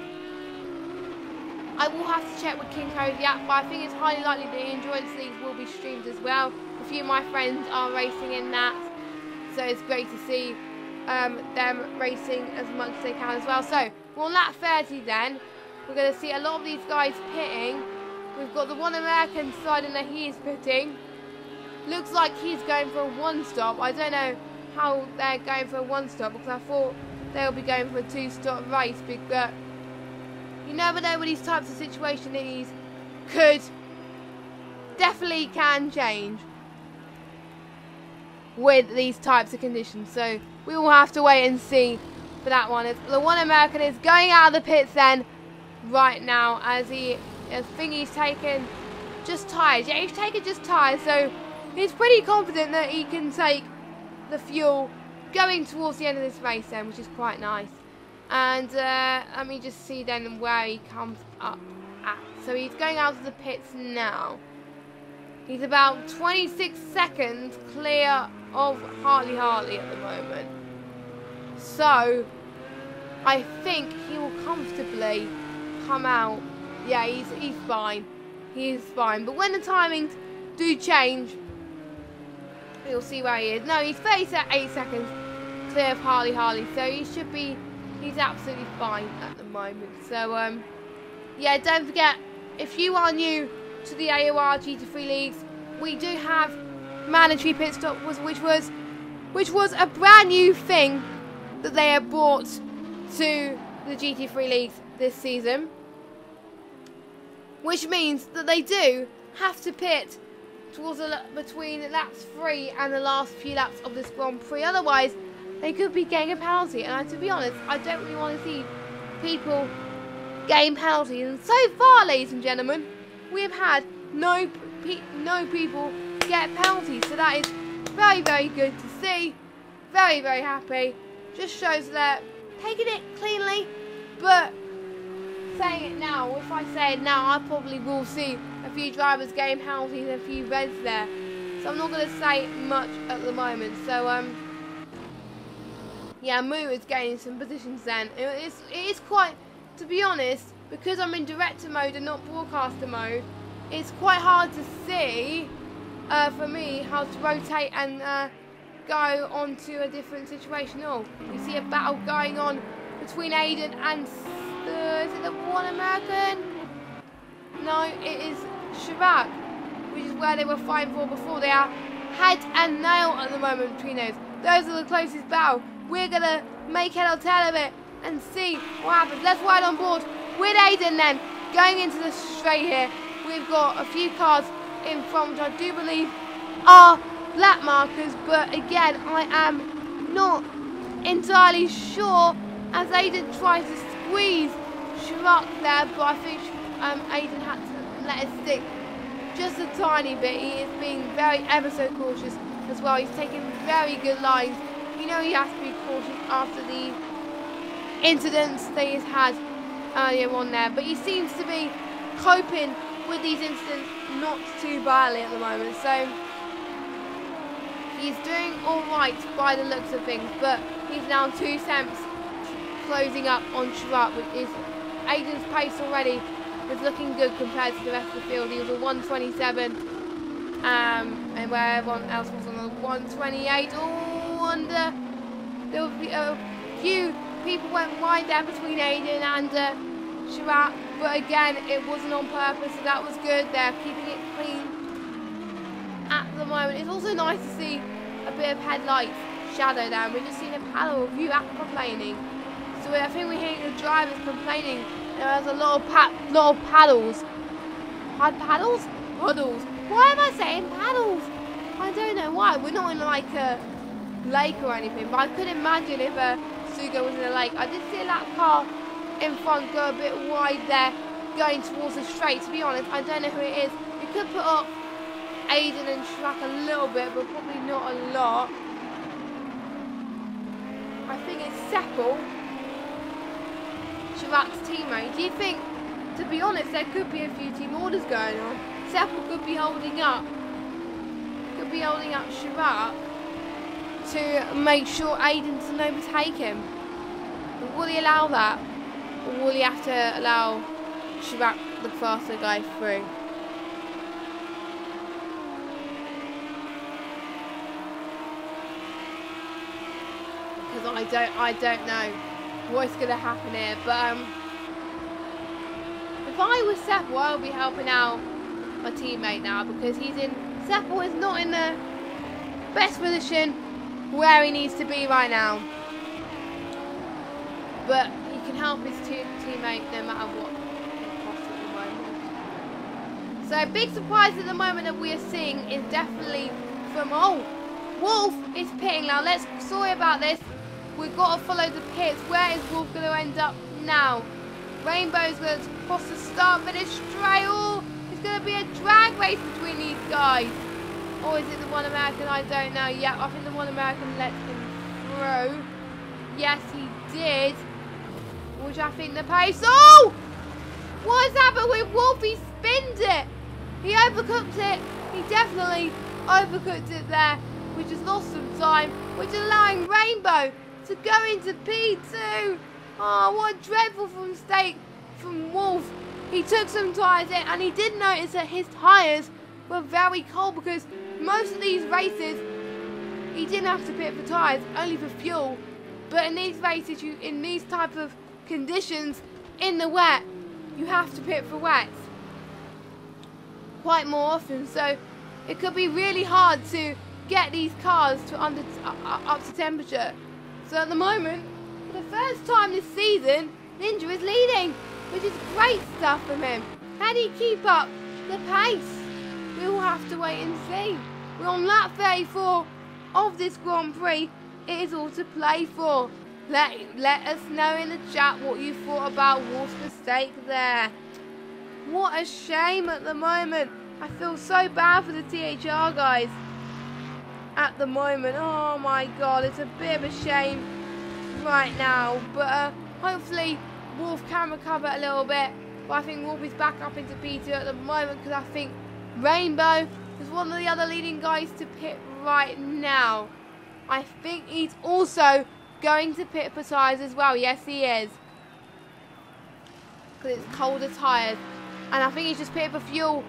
I will have to check with King Kodiak, but I think it's highly likely the endurance leagues will be streamed as well. A few of my friends are racing in that. So it's great to see them racing as much as they can as well. So we're on lap 30 then. We're going to see a lot of these guys pitting. We've got the one American deciding that he is pitting. Looks like he's going for a one-stop. I don't know how they're going for a one-stop because I thought they'll be going for a two-stop race. But you never know with these types of situations. These definitely can change with these types of conditions. So we will have to wait and see for that one. The one American is going out of the pits then right now as I think he's taken just tyres. Yeah, he's taken just tyres. So he's pretty confident that he can take the fuel going towards the end of this race then, which is quite nice. And let me just see then where he comes up at. So he's going out of the pits now. He's about 26 seconds clear of Hartley at the moment. So I think he will comfortably come out. Yeah, he's fine. He is fine. But when the timings do change, you'll see where he is. No, he's 38 seconds clear of Hartley. So he's absolutely fine at the moment. So yeah, don't forget, if you are new to the AOR GT3 Leagues, we do have mandatory pit stop, which was a brand new thing that they have brought to the GT3 Leagues this season, which means that they do have to pit towards between laps 3 and the last few laps of this Grand Prix. Otherwise, they could be getting a penalty. And to be honest, I don't really want to see people getting penalties. And so far, ladies and gentlemen, we have had no people get penalties. So that is very, very good to see. Very, very happy. Just shows that taking it cleanly. But saying it now, if I say it now, I probably will see a few drivers getting penalties and a few reds there. So I'm not going to say much at the moment. So yeah, Moo is gaining some positions then. It is quite, to be honest, because I'm in director mode and not broadcaster mode, it's quite hard to see for me how to rotate and go on to a different situation. Oh, you see a battle going on between Aiden and is it the one American? No, it is Chirac, which is where they were fighting for before. They are head and nail at the moment between those. Those are the closest battle. We're going to make head or tail of it and see what happens. Let's ride on board with Aiden then. Going into the straight here, we've got a few cars in front, which I do believe are lap markers. But again, I am not entirely sure as Aiden tries to squeeze Chirac there. But I think Aiden had to let it stick just a tiny bit. He is being ever so cautious as well. He's taking very good lines. You know he has to be cautious after the incidents that he's had earlier on there. But he seems to be coping with these incidents not too badly at the moment. So he's doing alright by the looks of things. But he's now 2 cents closing up on Chirac, which is Aiden's pace already is looking good compared to the rest of the field. He was a 127. And where everyone else was on a 128. Oh, and there were a few people went wide there between Aiden and Chirac, but again, it wasn't on purpose, so that was good. They're keeping it clean at the moment. It's also nice to see a bit of headlight shadow there. We've just seen a panel of you complaining. So I think we're hearing the drivers complaining. There's a lot of paddles. Paddles? Puddles. Why am I saying paddles? I don't know why. We're not in like a lake or anything, but I could imagine if Sugo was in a lake. I did see a lap car in front go a bit wide there, going towards the straight. To be honest, I don't know who it is. You could put up Aiden and Chirac a little bit, but probably not a lot. I think it's Seppel, Chirac's teammate. Do you think, to be honest, there could be a few team orders going on? Seppel could be holding up Chirac to make sure Aiden doesn't overtake him. Will he allow that? Or will he have to allow Chirac, the faster guy, through? because I don't know what's going to happen here. But if I was Seppo, I would be helping out my teammate now, because Seppo is not in the best position where he needs to be right now. But he can help his teammate no matter what it costs at the moment. So big surprise at the moment that we are seeing is definitely from Wolf is pitting now. Sorry about this. We've got to follow the pits. Where is Wolf going to end up now? Rainbow's going to cross the start finish straight. Oh, it's going to be a drag race between these guys. Or is it the one American? I don't know. Yeah, I think the one American let him through. Yes, he did. Which I think the pace. Oh! What has happened with Wolf? He spinned it. He overcooked it. He definitely overcooked it there. We just lost some time, which is allowing Rainbow to go into P2. Oh, what a dreadful mistake from Wolf. He took some tyres in, and he did notice that his tyres were very cold, because most of these races he didn't have to pit for tyres, only for fuel. But in these races, in these type of conditions in the wet, you have to pit for wets quite more often. So it could be really hard to get these cars to up to temperature. So at the moment, for the first time this season, Ninja is leading, which is great stuff from him. Can he keep up the pace? We will have to wait and see. We're on lap 34 of this Grand Prix. It is all to play for. Let us know in the chat what you thought about Wolf's mistake there. What a shame at the moment. I feel so bad for the THR guys at the moment. Oh my god, it's a bit of a shame right now. But hopefully Wolf can recover a little bit. But I think Wolf is back up into P2 at the moment, because I think Rainbow is one of the other leading guys to pit right now. I think he's also going to pit for tyres as well. Yes, he is. Because it's colder tyres. And I think he's just pitted for fuel.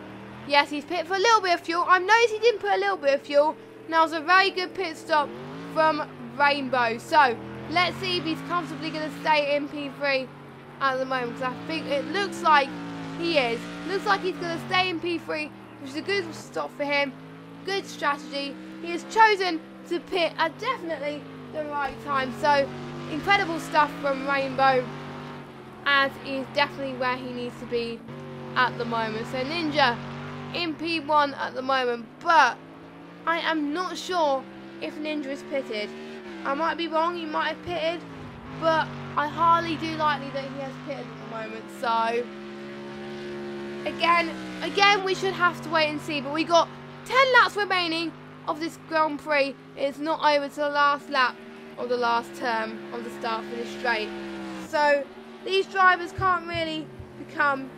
Yes, he's pitted for a little bit of fuel. I've noticed he didn't put a little bit of fuel. Now it's a very good pit stop from Rainbow. So let's see if he's comfortably going to stay in P3 at the moment. Because I think it looks like he is. Looks like he's going to stay in P3, which is a good stop for him. Good strategy. He has chosen to pit at definitely the right time. So incredible stuff from Rainbow, and he is definitely where he needs to be at the moment. So Ninja in P1 at the moment, but I am not sure if Ninja is pitted. I might be wrong, he might have pitted, but I hardly do likely that he has pitted at the moment. So again we should have to wait and see. But we got 10 laps remaining of this Grand Prix. It's not over to the last lap of the last term of the start finish straight. So these drivers can't really become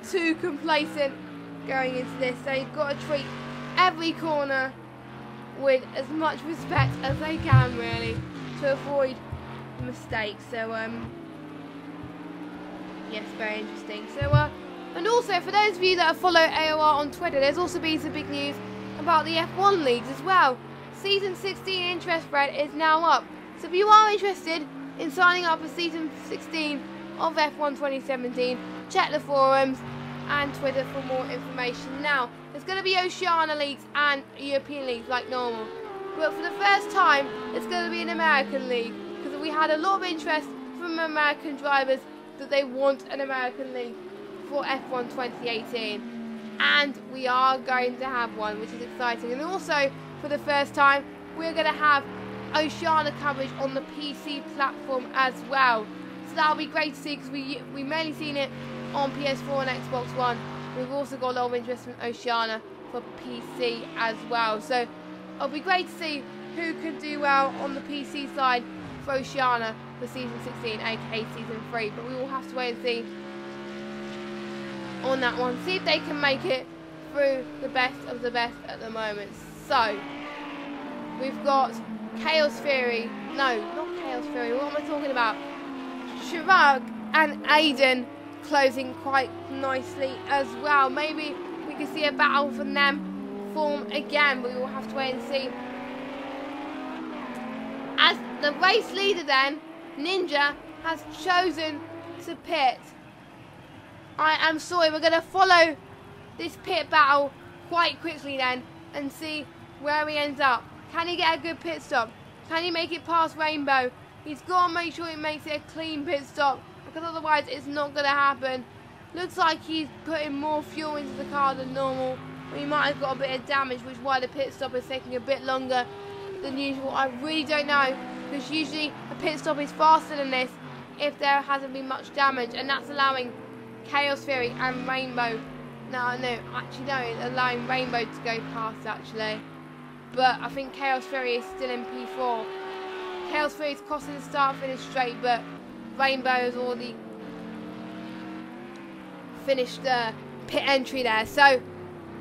too complacent going into this. They've got to treat every corner with as much respect as they can, really, to avoid mistakes. So yes, very interesting. So and also for those of you that have followed AOR on Twitter, there's also been some big news about the F1 leagues as well. Season 16 interest rate is now up. So if you are interested in signing up for Season 16 of F1 2017, check the forums and Twitter for more information. Now, there's going to be Oceania leagues and European leagues like normal. But for the first time, it's going to be an American league, because we had a lot of interest from American drivers that they want an American league for F1 2018. And we are going to have one, which is exciting. And also, for the first time, we're going to have Oceania coverage on the PC platform as well. So that'll be great to see, because we mainly seen it on PS4 and Xbox One. We've also got a lot of interest in Oceania for PC as well. So it'll be great to see who can do well on the PC side for Oceania for Season 16, aka Season 3. But we will have to wait and see on that one. See if they can make it through the best of the best at the moment. So we've got Chaos Fury. No, not Chaos Fury. What am I talking about? Chirac and Aiden closing quite nicely as well. Maybe we can see a battle from them form again, but we will have to wait and see. As the race leader then, Ninja, has chosen to pit. I am sorry, we're going to follow this pit battle quite quickly then and see where he ends up. Can he get a good pit stop? Can he make it past Rainbow? He's got to make sure he makes it a clean pit stop, because otherwise it's not going to happen. Looks like he's putting more fuel into the car than normal. He might have got a bit of damage, which is why the pit stop is taking a bit longer than usual. I really don't know, because usually a pit stop is faster than this if there hasn't been much damage, and that's allowing Chaos Fury and Rainbow. No, actually no, it's allowing Rainbow to go past actually. But I think Chaos Fury is still in P4. Chaos Fury is costing the start finish straight, but Rainbow has already finished the pit entry there. So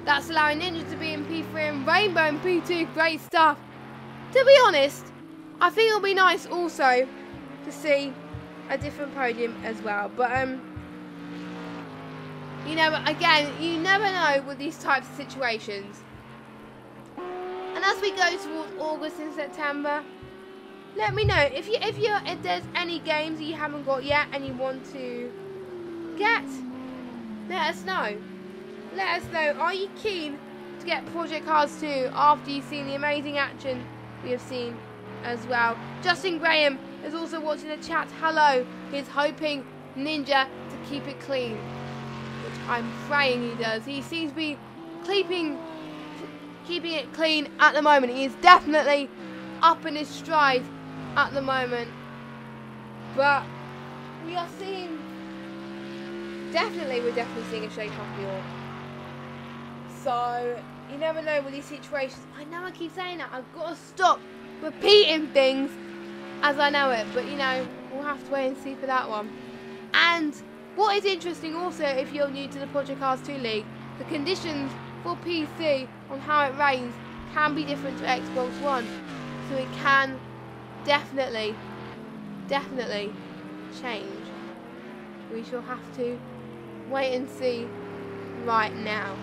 that's allowing Ninja to be in P3 and Rainbow in P2. Great stuff. To be honest, I think it'll be nice also to see a different podium as well. But you know, again, you never know with these types of situations. And as we go towards August and September, let me know if there's any games that you haven't got yet and you want to get. Let us know. Let us know. Are you keen to get Project Cars 2 after you've seen the amazing action we have seen as well? Justin Graham is also watching the chat. Hello. He's hoping Ninja to keep it clean, which I'm praying he does. He seems to be keeping it clean at the moment. He is definitely up in his stride at the moment. But we are seeing, we're definitely seeing a shake up here. So you never know with these situations. I know I keep saying that. I've got to stop repeating things as I know it. But you know, we'll have to wait and see for that one. And what is interesting also, if you're new to the Project Cars 2 League, the conditions for PC on how it rains can be different to Xbox One. So it can definitely change. We shall have to wait and see right now.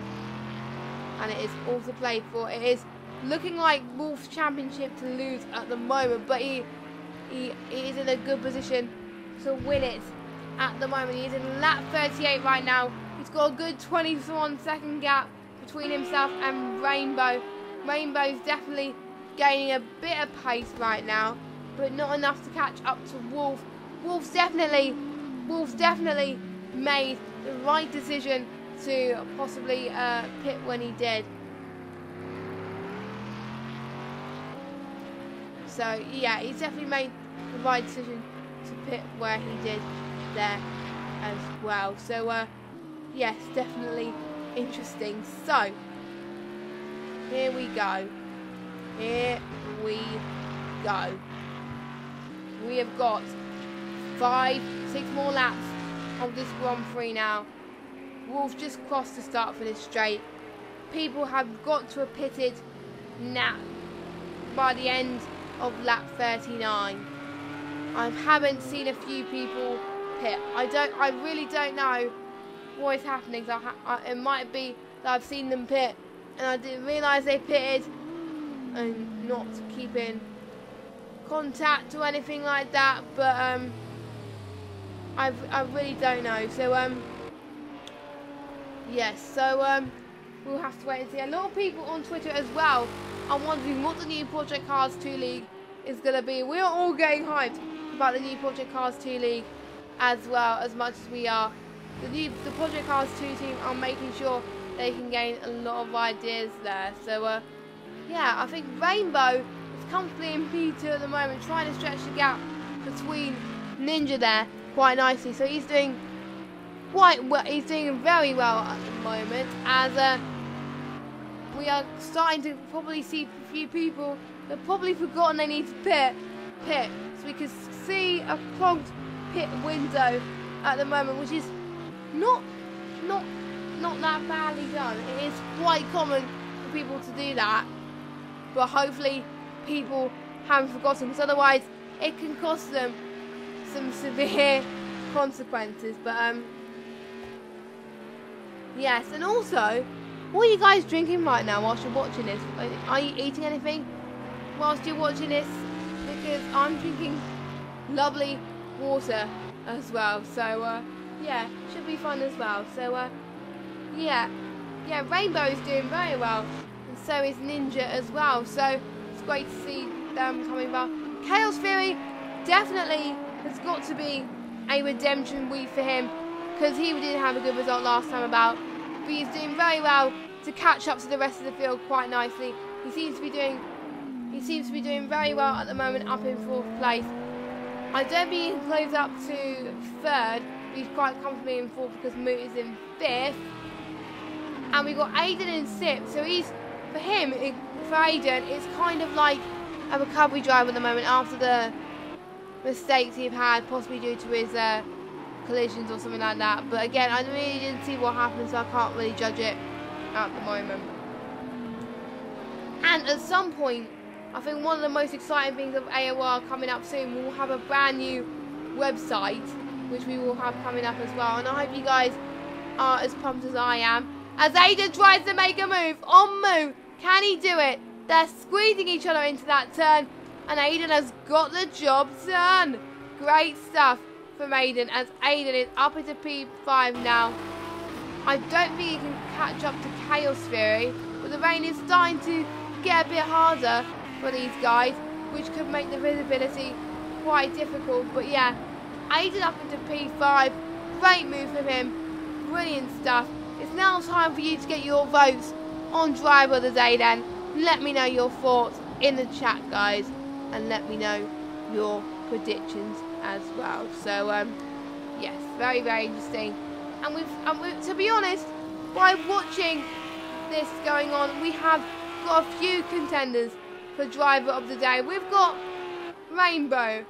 And it is all to play for. It is looking like Wolf's championship to lose at the moment, but he is in a good position to win it at the moment. He is in lap 38 right now. He's got a good 21-second gap between himself and Rainbow. Rainbow's definitely gaining a bit of pace right now, but not enough to catch up to Wolf. Wolf's definitely made the right decision to possibly pit when he did. So yeah, he's definitely made the right decision to pit where he did there as well. So yes, definitely interesting. So here we go. We have got 5-6 more laps of this Grand Prix now. Wolf just crossed the start for this straight. People have got to have pitted now by the end of lap 39. I haven't seen a few people pit. I really don't know what is happening. It might be that I've seen them pit and I didn't realise they pitted and not keeping contact or anything like that. But I really don't know. So yes. So we'll have to wait and see. A lot of people on Twitter as well are wondering what the new Project Cars 2 League is going to be. We're all getting hyped about the new Project Cars 2 League as well, as much as we are. The Project Cars 2 team are making sure they can gain a lot of ideas there. So yeah, I think Rainbow is comfortably in P2 at the moment, trying to stretch the gap between Ninja there quite nicely. So he's doing quite well. He's doing very well at the moment, as we are starting to probably see a few people that have probably forgotten they need to pit. So we can see a clogged pit window at the moment, which is not that badly done. It is quite common for people to do that, but hopefully people haven't forgotten, because otherwise it can cost them some severe consequences. But yes, and also, what are you guys drinking right now whilst you're watching this? Are you eating anything whilst you're watching this? because I'm drinking lovely water as well. So yeah, should be fun as well. So yeah, Rainbow is doing very well, and so is Ninja as well. So it's great to see them coming back. Chaos Fury definitely has got to be a redemption week for him, because he didn't have a good result last time about, but he's doing very well to catch up to the rest of the field quite nicely. He seems to be doing very well at the moment, up in 4th place. I don't think he can close up to 3rd, but he's quite comfortably in 4th because Moot is in 5th. And we've got Aiden in 6th, so for Aiden, it's kind of like a recovery drive at the moment after the mistakes he's had, possibly due to his collisions or something like that. But again, I really didn't see what happened, so I can't really judge it at the moment. And at some point, I think one of the most exciting things of AOR coming up soon, we'll have a brand new website, which we will have coming up as well. And I hope you guys are as pumped as I am, as Aiden tries to make a move on Moo. Can he do it? They're squeezing each other into that turn, and Aiden has got the job done. Great stuff from Aiden, as Aiden is up into P5 now. I don't think he can catch up to Chaos Fury, but the rain is starting to get a bit harder for these guys, which could make the visibility quite difficult. But yeah, Aiden up into P5. Great move from him. Brilliant stuff. It's now time for you to get your votes on Driver of the Day then. Let me know your thoughts in the chat, guys, and let me know your predictions as well. So yes, very, very interesting. And we've, to be honest, by watching this going on, we have got a few contenders for Driver of the Day. We've got Rainbow,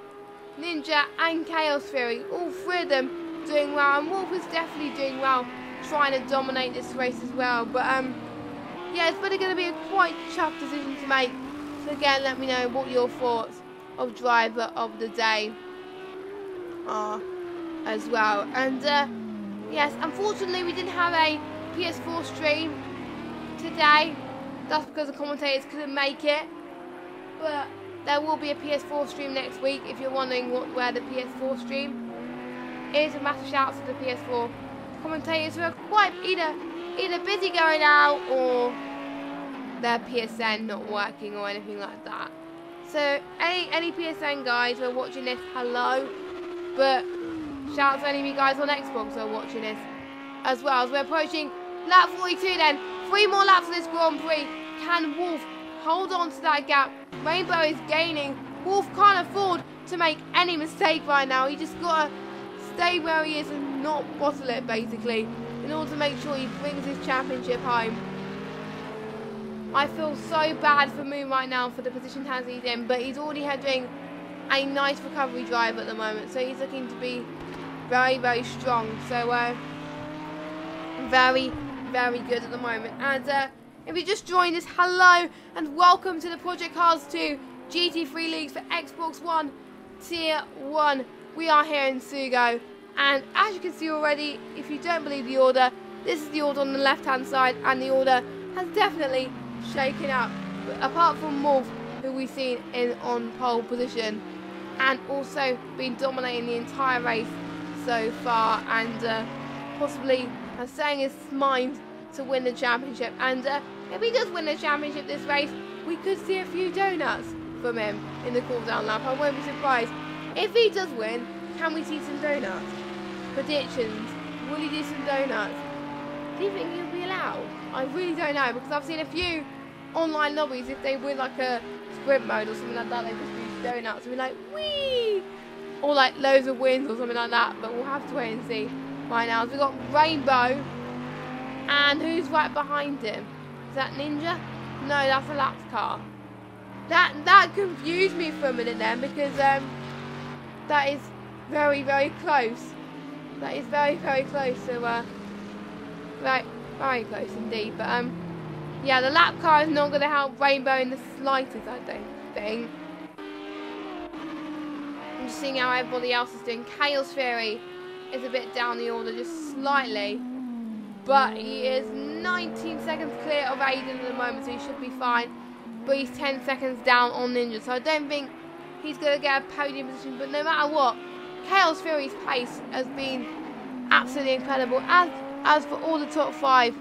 Ninja and Chaos Fury, all 3 of them doing well, and Wolf is definitely doing well, trying to dominate this race as well. But yeah, it's probably going to be a quite tough decision to make. So again, let me know what your thoughts of Driver of the Day are as well. And yes, unfortunately we didn't have a PS4 stream today. That's because the commentators couldn't make it. But there will be a PS4 stream next week. If you're wondering where the PS4 stream is, a massive shout out to the PS4 commentators who are quite either busy going out or their PSN not working or anything like that. So any PSN guys who are watching this, hello. But shout out to any of you guys on Xbox who are watching this as well. As we're approaching lap 42 then. 3 more laps of this Grand Prix. Can Wolf hold on to that gap? Rainbow is gaining. Wolf can't afford to make any mistake right now. He just got to stay where he is and not bottle it, basically, in order to make sure he brings his championship home. I feel so bad for Moon right now for the position he's in, but he's already doing a nice recovery drive at the moment, so he's looking to be very, very strong. So very, very good at the moment. And if you just joined us, hello and welcome to the Project Cars 2 GT3 Leagues for Xbox One Tier 1. We are here in Sugo, and as you can see already, if you don't believe the order, this is the order on the left hand side, and the order has definitely shaken up. But apart from Wolf, who we've seen on pole position, and also been dominating the entire race so far, and possibly has set his mind to win the championship. And if he does win the championship this race, we could see a few donuts from him in the cool down lap. I won't be surprised. If he does win, can we see some donuts? Predictions. Will he do some donuts? Do you think he'll be allowed? I really don't know, because I've seen a few online lobbies, if they win like a sprint mode or something like that, they just do donuts and be like, whee! Or like loads of wins or something like that, but we'll have to wait and see right now. So we've got Rainbow, and who's right behind him? Is that Ninja? No, that's a lap car. That confused me for a minute then, because that is very, very close. That is very, very close. So right, very close indeed. But yeah, the lap car is not going to help Rainbow in the slightest, I don't think. I'm just seeing how everybody else is doing. Chaos Fury is a bit down the order, just slightly. But he is 19 seconds clear of Aiden at the moment, so he should be fine. But he's 10 seconds down on Ninja, so I don't think he's going to get a podium position. But no matter what, Chaos Fury's pace has been absolutely incredible. As for all the top 5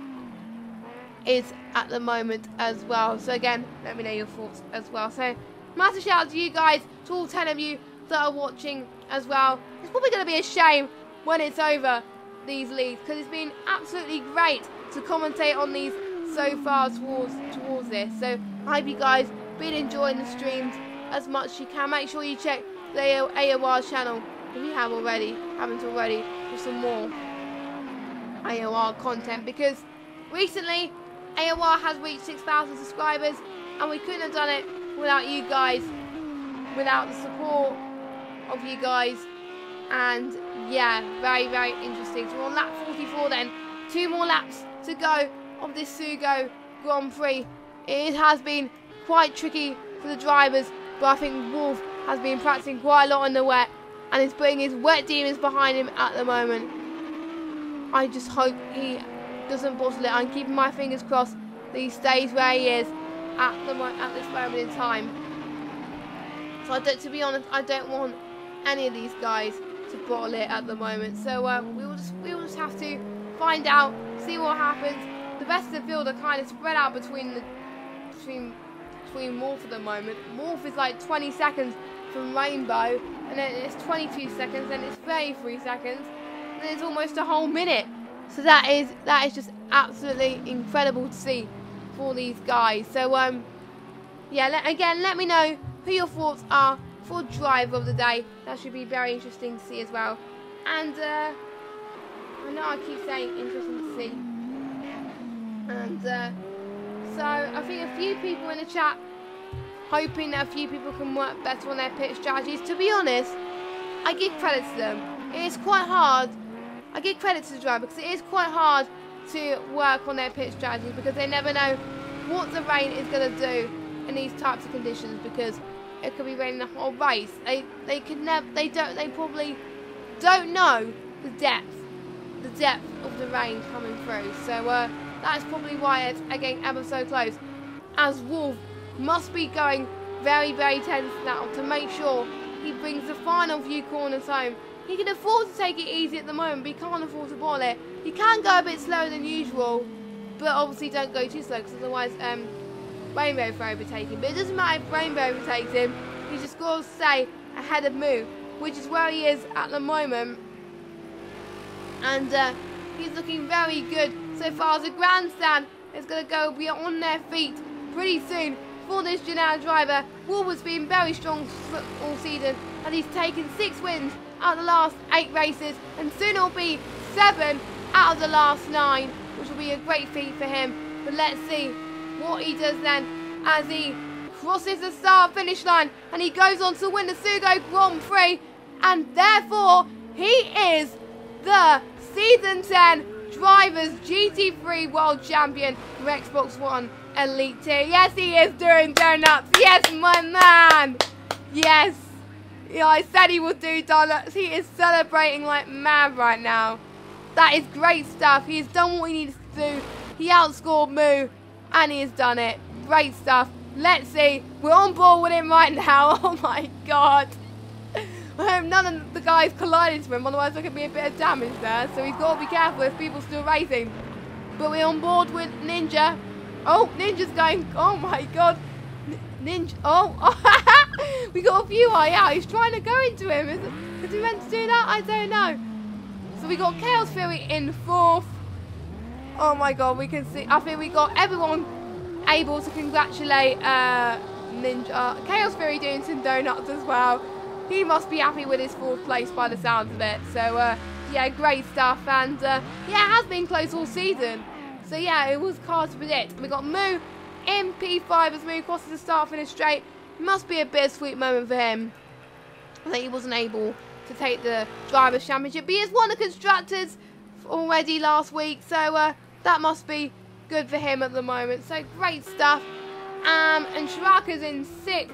is at the moment as well. So again, let me know your thoughts as well. So massive shout out to you guys, to all 10 of you that are watching as well. It's probably going to be a shame when it's over, these leagues, because it's been absolutely great to commentate on these so far towards this. So I hope you guys been enjoying the streams as much as you can. Make sure you check the AOR channel if you haven't already, for some more AOR content, because recently AOR has reached 6,000 subscribers and we couldn't have done it without you guys, without the support of you guys. And yeah, very, very interesting. So we're on lap 44 then. 2 more laps to go of this Sugo Grand Prix. It has been quite tricky for the drivers, but I think Wolf has been practicing quite a lot in the wet and is putting his wet demons behind him at the moment. I just hope he doesn't bottle it. I'm keeping my fingers crossed that he stays where he is at this moment in time. So to be honest, I don't want any of these guys to bottle it at the moment. So we will just have to find out, see what happens. The rest of the field are kind of spread out between Morph at the moment. Morph is like 20 seconds from Rainbow, and then it's 22 seconds, then it's 33 seconds, and then it's almost a whole minute. So that is just absolutely incredible to see for these guys. So yeah, again, let me know who your thoughts are for driver of the day. That should be very interesting to see as well. And I know I keep saying interesting to see. And so I think a few people in the chat hoping that a few people can work better on their pit strategies. To be honest, I give credit to them. It is quite hard. I give credit to the driver because it is quite hard to work on their pit strategy, because they never know what the rain is going to do in these types of conditions, because it could be raining the whole race. They probably don't know the depth of the rain coming through. So that's probably why it's again ever so close, as Wolf must be going very, very tense now to make sure he brings the final few corners home. He can afford to take it easy at the moment, but he can't afford to bottle it. He can go a bit slower than usual, but obviously don't go too slow, because otherwise Rainbow will overtake him. But it doesn't matter if Rainbow overtakes him, he's just got to stay ahead of Moo, which is where he is at the moment. And he's looking very good so far, as the grandstand is going to go be on their feet pretty soon for this Janelle driver. Wolf has been very strong all season, and he's taken 6 wins out of the last 8 races, and soon it'll be 7 out of the last 9, which will be a great feat for him. But let's see what he does then as he crosses the start finish line and he goes on to win the Sugo Grand Prix, and therefore he is the Season 10 Drivers GT3 World Champion for Xbox One Elite Tier. Yes, he is doing donuts. Yes, my man. Yes. Yeah, I said he would do donuts. He is celebrating like mad right now. That is great stuff. He has done what he needs to do. He outscored Moo, and he has done it. Great stuff. Let's see. We're on board with him right now. Oh my god. I hope none of the guys collided with him, otherwise there could be a bit of damage there. So he's got to be careful if people still racing. But we're on board with Ninja. Oh, Ninja's going. Oh my god. Ninja. Oh. We got a few eye out. He's trying to go into him. Is he meant to do that? I don't know. So we got Chaos Fury in 4th. Oh my god, we can see. I think we got everyone able to congratulate Ninja. Chaos Fury doing some donuts as well. He must be happy with his 4th place by the sounds of it. So yeah, great stuff. And yeah, it has been close all season. So yeah, it was hard to predict. We got Moo in P5 as Moo crosses the start finish straight. It must be a bittersweet moment for him that he wasn't able to take the Drivers' Championship. But he has won the Constructors already last week, so that must be good for him at the moment. So great stuff. And Shraka's in 6th.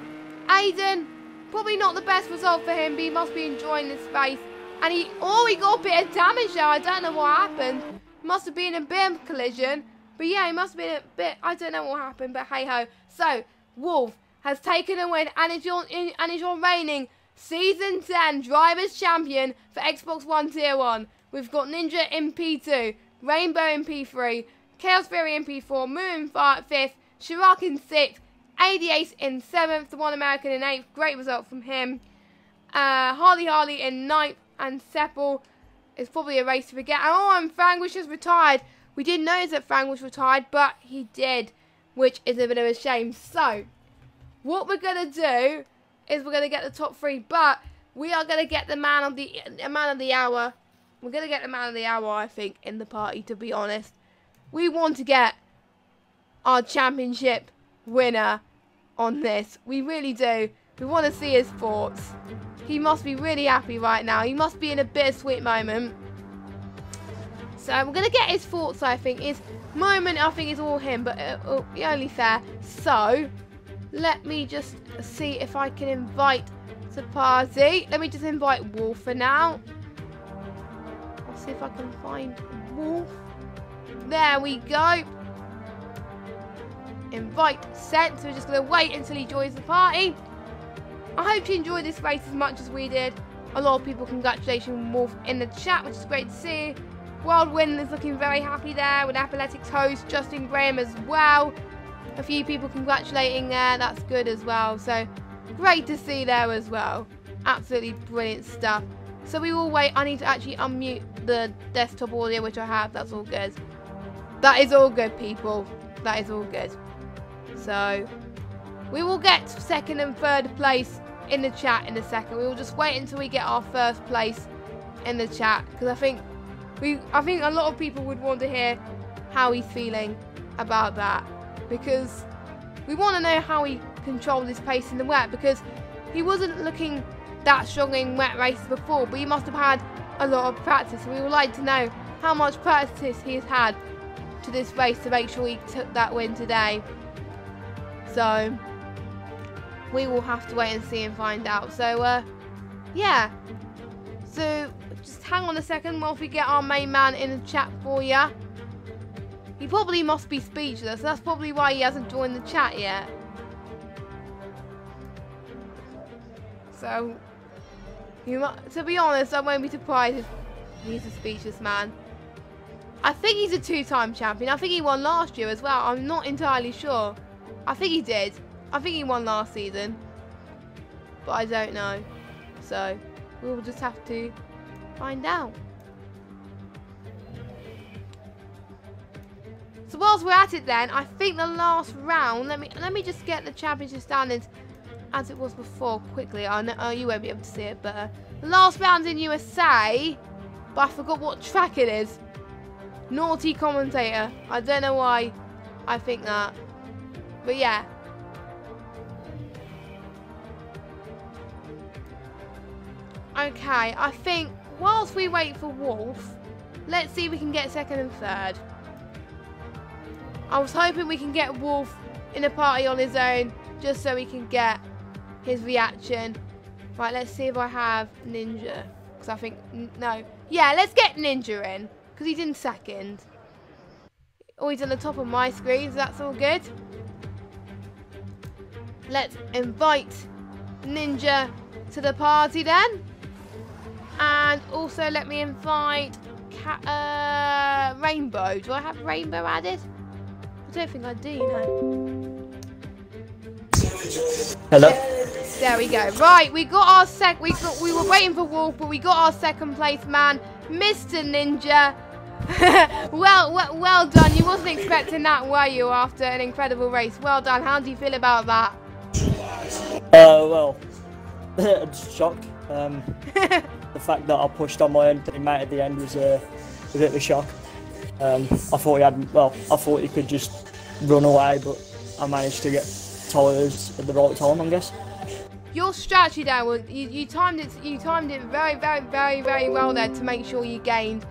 Aiden, probably not the best result for him, but he must be enjoying this race. And he got a bit of damage there. I don't know what happened. Must have been a bit of collision. But yeah, he must have been a bit, I don't know what happened, but hey ho. So, Wolf has taken a win and is your reigning Season 10 Drivers Champion for Xbox One Tier 1. We've got Ninja in P2, Rainbow in P3, Chaos Fury in P4, Moo in 5th, Chirac in 6th, AD8 in 7th, the One American in 8th. Great result from him. Harley in 9th, and Seppel is probably a race to forget. And Franglish has retired. We didn't notice that Frank was retired, but he did, which is a bit of a shame. So, what we're going to do is we're going to get the top 3, but we are going to get the man of the hour. We're going to get the man of the hour, I think, in the party, to be honest. We want to get our championship winner on this. We really do. We want to see his thoughts. He must be really happy right now. He must be in a bittersweet moment. So we're going to get his thoughts, I think. His moment, I think, is all him, but only fair. So, let me just see if I can invite to party. Let me just invite Wolf for now. I'll see if I can find Wolf. There we go. Invite sent. So we're just going to wait until he joins the party. I hope you enjoyed this race as much as we did. A lot of people congratulating Wolf in the chat, which is great to see. World Win is looking very happy there with Athletics host Justin Graham as well. A few people congratulating there. That's good as well. So great to see there as well. Absolutely brilliant stuff. So we will wait. I need to actually unmute the desktop audio, which I have. That's all good. That is all good, people. That is all good. So we will get 2nd and 3rd place in the chat in a second. We will just wait until we get our 1st place in the chat, because I think a lot of people would want to hear how he's feeling about that, because we want to know how he controlled his pace in the wet, because he wasn't looking that strong in wet races before, but he must have had a lot of practice. We would like to know how much practice he's had to this race to make sure he took that win today. So we will have to wait and see and find out. So yeah, so just hang on a second whilst we get our main man in the chat for you. He probably must be speechless. That's probably why he hasn't joined the chat yet. So to be honest, I won't be surprised if he's a speechless man. I think he's a 2-time champion. I think he won last year as well. I'm not entirely sure. I think he did. I think he won last season. But I don't know. So we will just have to find out. So whilst we're at it then, I think the last round, let me just get the championship standings as it was before quickly. I know you won't be able to see it, but the last round's in USA, but I forgot what track it is. Naughty commentator. I don't know why I think that. But yeah. Okay, I think whilst we wait for Wolf, let's see if we can get 2nd and 3rd. I was hoping we can get Wolf in a party on his own, just so we can get his reaction. Right, let's see if I have Ninja. Because I think, no. Yeah, let's get Ninja in. Because he's in 2nd. Oh, he's on the top of my screen, so that's all good. Let's invite Ninja to the party then. And also let me invite Rainbow. Do I have Rainbow added? I don't think I do, you know. Hello. There we go. Right, we got our we were waiting for Wolf, but we got our 2nd place man, Mr. Ninja. well done. You wasn't expecting that, were you, after an incredible race? Well done. How do you feel about that? Well, I'm just shocked. The fact that I pushed on my own teammate at the end was a bit of a shock. I thought he could just run away, but I managed to get tyres at the right time, I guess. Your strategy there was you timed it very well there to make sure you gained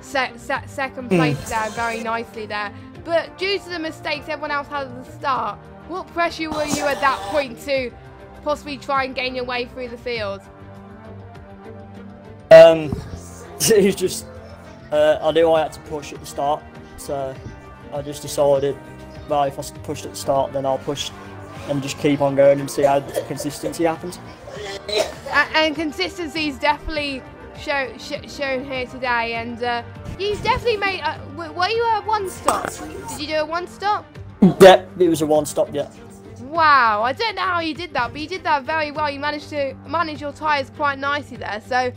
2nd place there very nicely there. But due to the mistakes everyone else had at the start, what pressure were you at that point to possibly try and gain your way through the field? It's just I knew I had to push at the start, so I just decided, well, if I pushed at the start, then I'll push and just keep on going and see how the consistency happens. And consistency is definitely shown here today, and you definitely made. Were you a one-stop? Did you do a one-stop? Yeah, it was a one-stop. Yeah. Wow, I don't know how you did that, but you did that very well. You managed to manage your tyres quite nicely there, so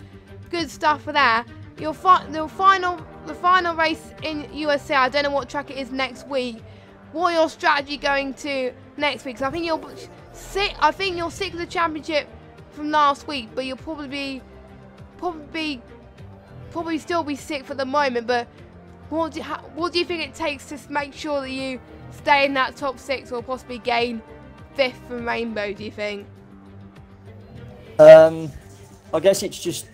good stuff for there. The final race in USA. I don't know what track it is next week. What are your strategy going to next week? So I think you'll sick of the championship from last week, but you'll probably still be sick for the moment. But what do you think it takes to make sure that you stay in that top 6 or possibly gain 5th from Rainbow, do you think? I guess it's just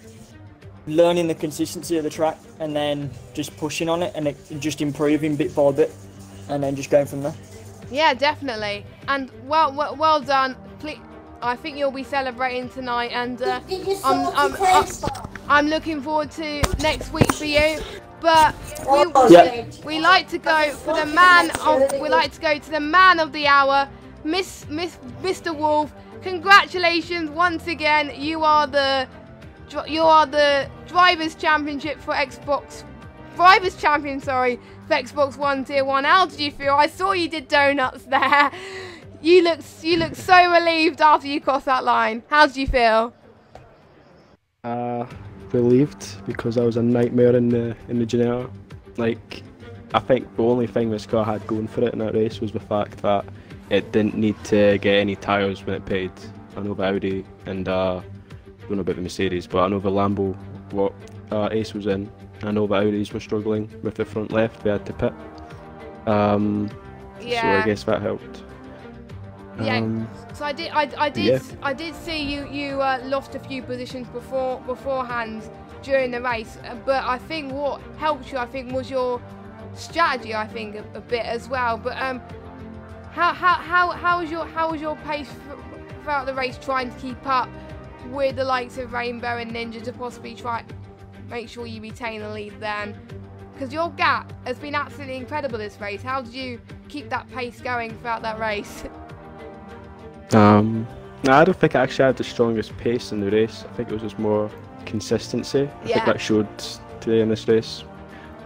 learning the consistency of the track and then just pushing on it and just improving bit by bit and then just going from there. Yeah, definitely. And well done. I think you'll be celebrating tonight, and I'm looking forward to next week for you. But we like to go for the man of the hour, Mr. Wolf. Congratulations once again. You are the drivers' championship for drivers champion, sorry, for Xbox One Tier 1. How did you feel? I saw you did donuts there. You look so relieved after you crossed that line. How did you feel? Relieved, because I was a nightmare in the generator. Like, I think the only thing this car had going for it in that race was the fact that it didn't need to get any tyres when it paid. I know the Audi and I don't know about the Mercedes, but I know the Lambo what Ace was in. I know the Audis were struggling with the front left. They had to pit. Yeah. So I guess that helped. Yeah. So I did see you lost a few positions beforehand during the race, but I think what helped you, was your strategy. I think a bit as well. But how was your pace throughout the race, trying to keep up with the likes of Rainbow and Ninja to possibly try make sure you retain the lead then? Because your gap has been absolutely incredible this race. How did you keep that pace going throughout that race? I don't think I actually had the strongest pace in the race. I think it was just more consistency. I think that showed today in this race.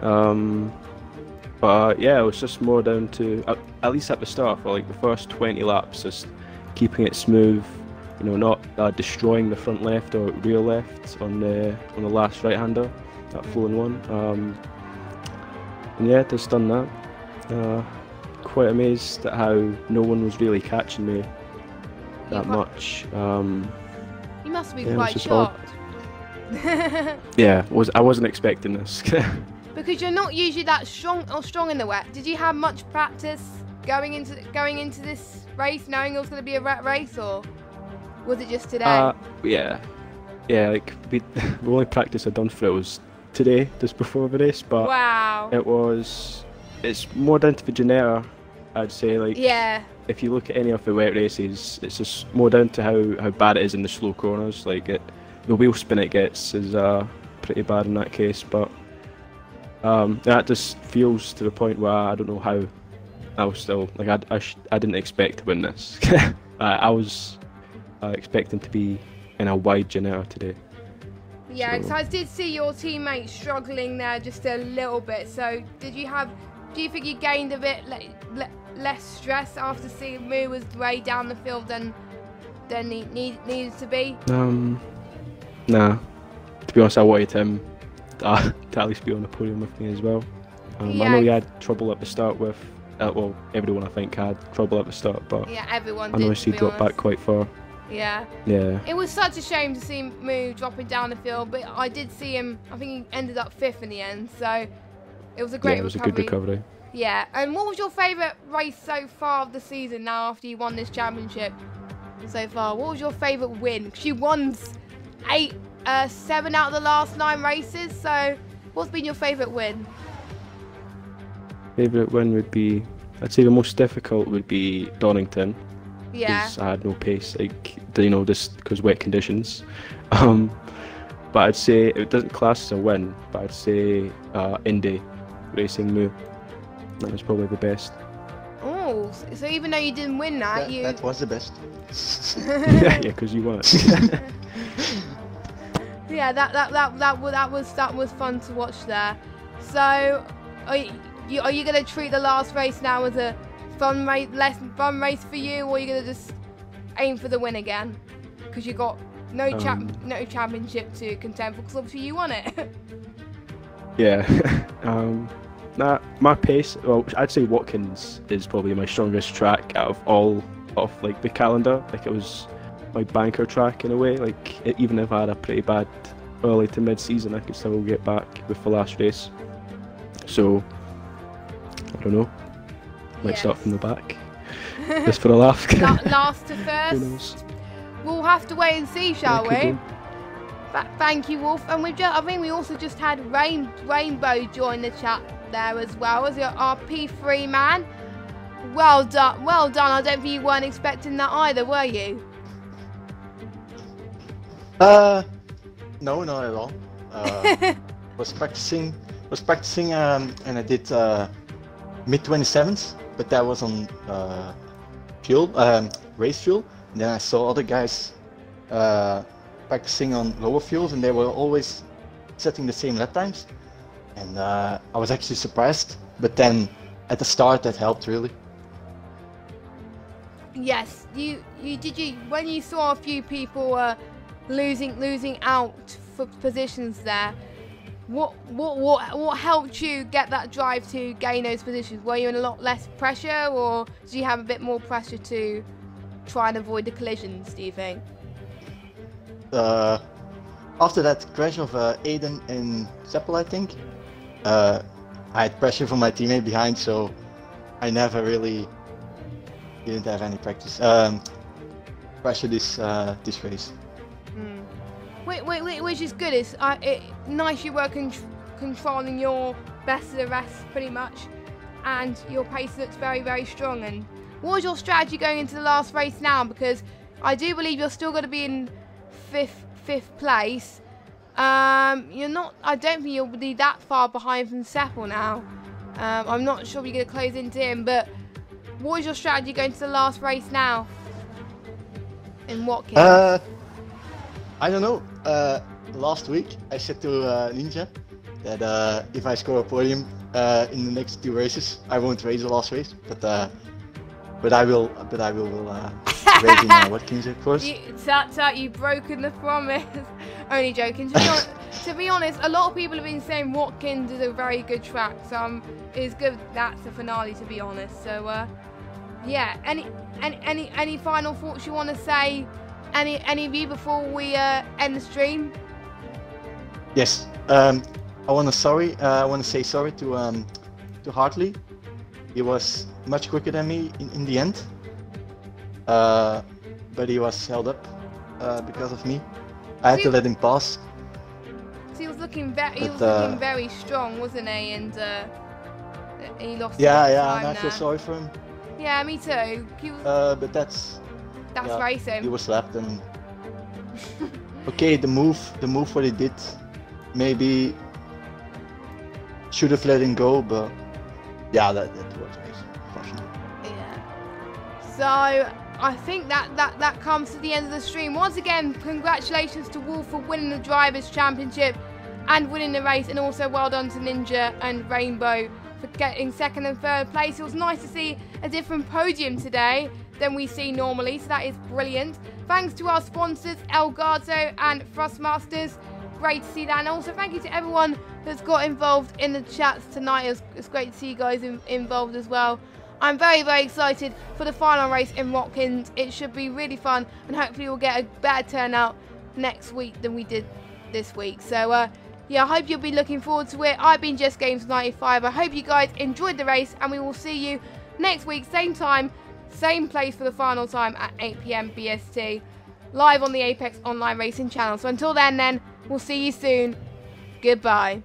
But yeah, it was just more down to, at least at the start, for like the first 20 laps, just keeping it smooth. You know, not destroying the front left or rear left on the last right-hander, that flowing one. And yeah, just done that. Quite amazed at how no one was really catching me that much. You must be quite shocked. Yeah, I wasn't expecting this. Because you're not usually that strong in the wet. Did you have much practice going into this race, knowing it was going to be a wet race, or was it just today? Yeah. Like the only practice I'd done for it was today, just before the race. But wow, it's more down to the generator, I'd say. Like, yeah. If you look at any of the wet races, it's just more down to how bad it is in the slow corners. Like the wheel spin it gets is pretty bad in that case. But that just feels to the point where I don't know how I was still like I didn't expect to win this. I was expecting to be in a wide generator today. Yeah, because I did see your teammates struggling there just a little bit. So do you think you gained a bit less stress after seeing Moo was way down the field than he needed to be? Nah. To be honest, I wanted him to at least be on the podium with me as well. I know he had trouble at the start with, well, everyone I think had trouble at the start, but yeah, everyone I noticed he dropped back quite far. Yeah. It was such a shame to see Moo dropping down the field, but I did see him. I think he ended up 5th in the end, so it was a great recovery. Yeah, it was a good recovery. Yeah, and what was your favourite race so far of the season now after you won this championship so far? What was your favourite win? Because you won 7 out of the last 9 races, so what's been your favourite win? Favourite win would be, I'd say the most difficult would be Donington. Yeah. Because I had no pace, like, you know, just because wet conditions. But I'd say, it doesn't class as a win, but I'd say Indy racing Moo. That was probably the best. Oh, So even though you didn't win that, that was the best. Yeah, because you won. Yeah, that was fun to watch there. So, are you gonna treat the last race now as a fun race for you, or are you gonna just aim for the win again? Because you got no championship to contend for, because obviously you won it. Yeah. Nah, my pace. Well, I'd say Watkins is probably my strongest track out of all of like the calendar. Like, it was my banker track in a way. Like, even if I had a pretty bad early to mid season, I could still get back with the last race. So I don't know. Might start from the back, just for a laugh. Last to first. Who knows? We'll have to wait and see, shall we? Thank you, Wolf. And I think we also just had Rainbow join the chat there as well as our P3 man. Well done, well done. I don't think you weren't expecting that either, were you? No, not at all. Was practicing, and I did mid 27s, but that was on race fuel. And then I saw other guys practicing on lower fuels, and they were always setting the same lap times. And I was actually surprised, but then at the start that helped really. Yes, when you saw a few people losing out for positions there, what helped you get that drive to gain those positions? Were you in a lot less pressure, or do you have a bit more pressure to try and avoid the collisions, do you think? After that crash of Aiden and Seppel, I think, I had pressure from my teammate behind, so I never really didn't have any practice pressure this race. Which is good. It's nice you were controlling your best of the rest pretty much, and your pace looks very, very strong. And what was your strategy going into the last race now? Because I do believe you're still going to be in fifth place. You're not. I don't think you'll be that far behind from Seppel now. I'm not sure you're going to close into him, but what is your strategy going to the last race now? In Watkins? I don't know. Last week I said to Ninja that if I score a podium in the next 2 races, I won't race the last race, but I will race in Watkins, of course. You've broken the promise. Only joking. To be honest, a lot of people have been saying Watkins is a very good track, so it's good that's the finale, to be honest. So yeah. Any final thoughts you want to say? Any of you before we end the stream? Yes. I want to say sorry to Hartley. He was much quicker than me in the end, but he was held up because of me. I had to let him pass. So he was looking very strong, wasn't he? And he lost. Yeah, and I feel sorry for him. Yeah, me too. But that's racing. He was left, and okay, the move what he did, maybe should have let him go, but yeah, that was racing, unfortunately. Yeah. So I think that comes to the end of the stream. Once again, congratulations to Wolf for winning the Drivers' Championship and winning the race, and also well done to Ninja and Rainbow for getting 2nd and 3rd place. It was nice to see a different podium today than we see normally, so that is brilliant. Thanks to our sponsors, Elgato and Thrustmasters. Great to see that, and also thank you to everyone that's got involved in the chats tonight. It's great to see you guys involved as well. I'm very, very excited for the final race in Watkins. It should be really fun, and hopefully we'll get a better turnout next week than we did this week. So yeah, I hope you'll be looking forward to it. I've been JessGames95. I hope you guys enjoyed the race, and we will see you next week, same time, same place for the final time at 8 PM BST, live on the Apex Online Racing channel. So until then, we'll see you soon. Goodbye.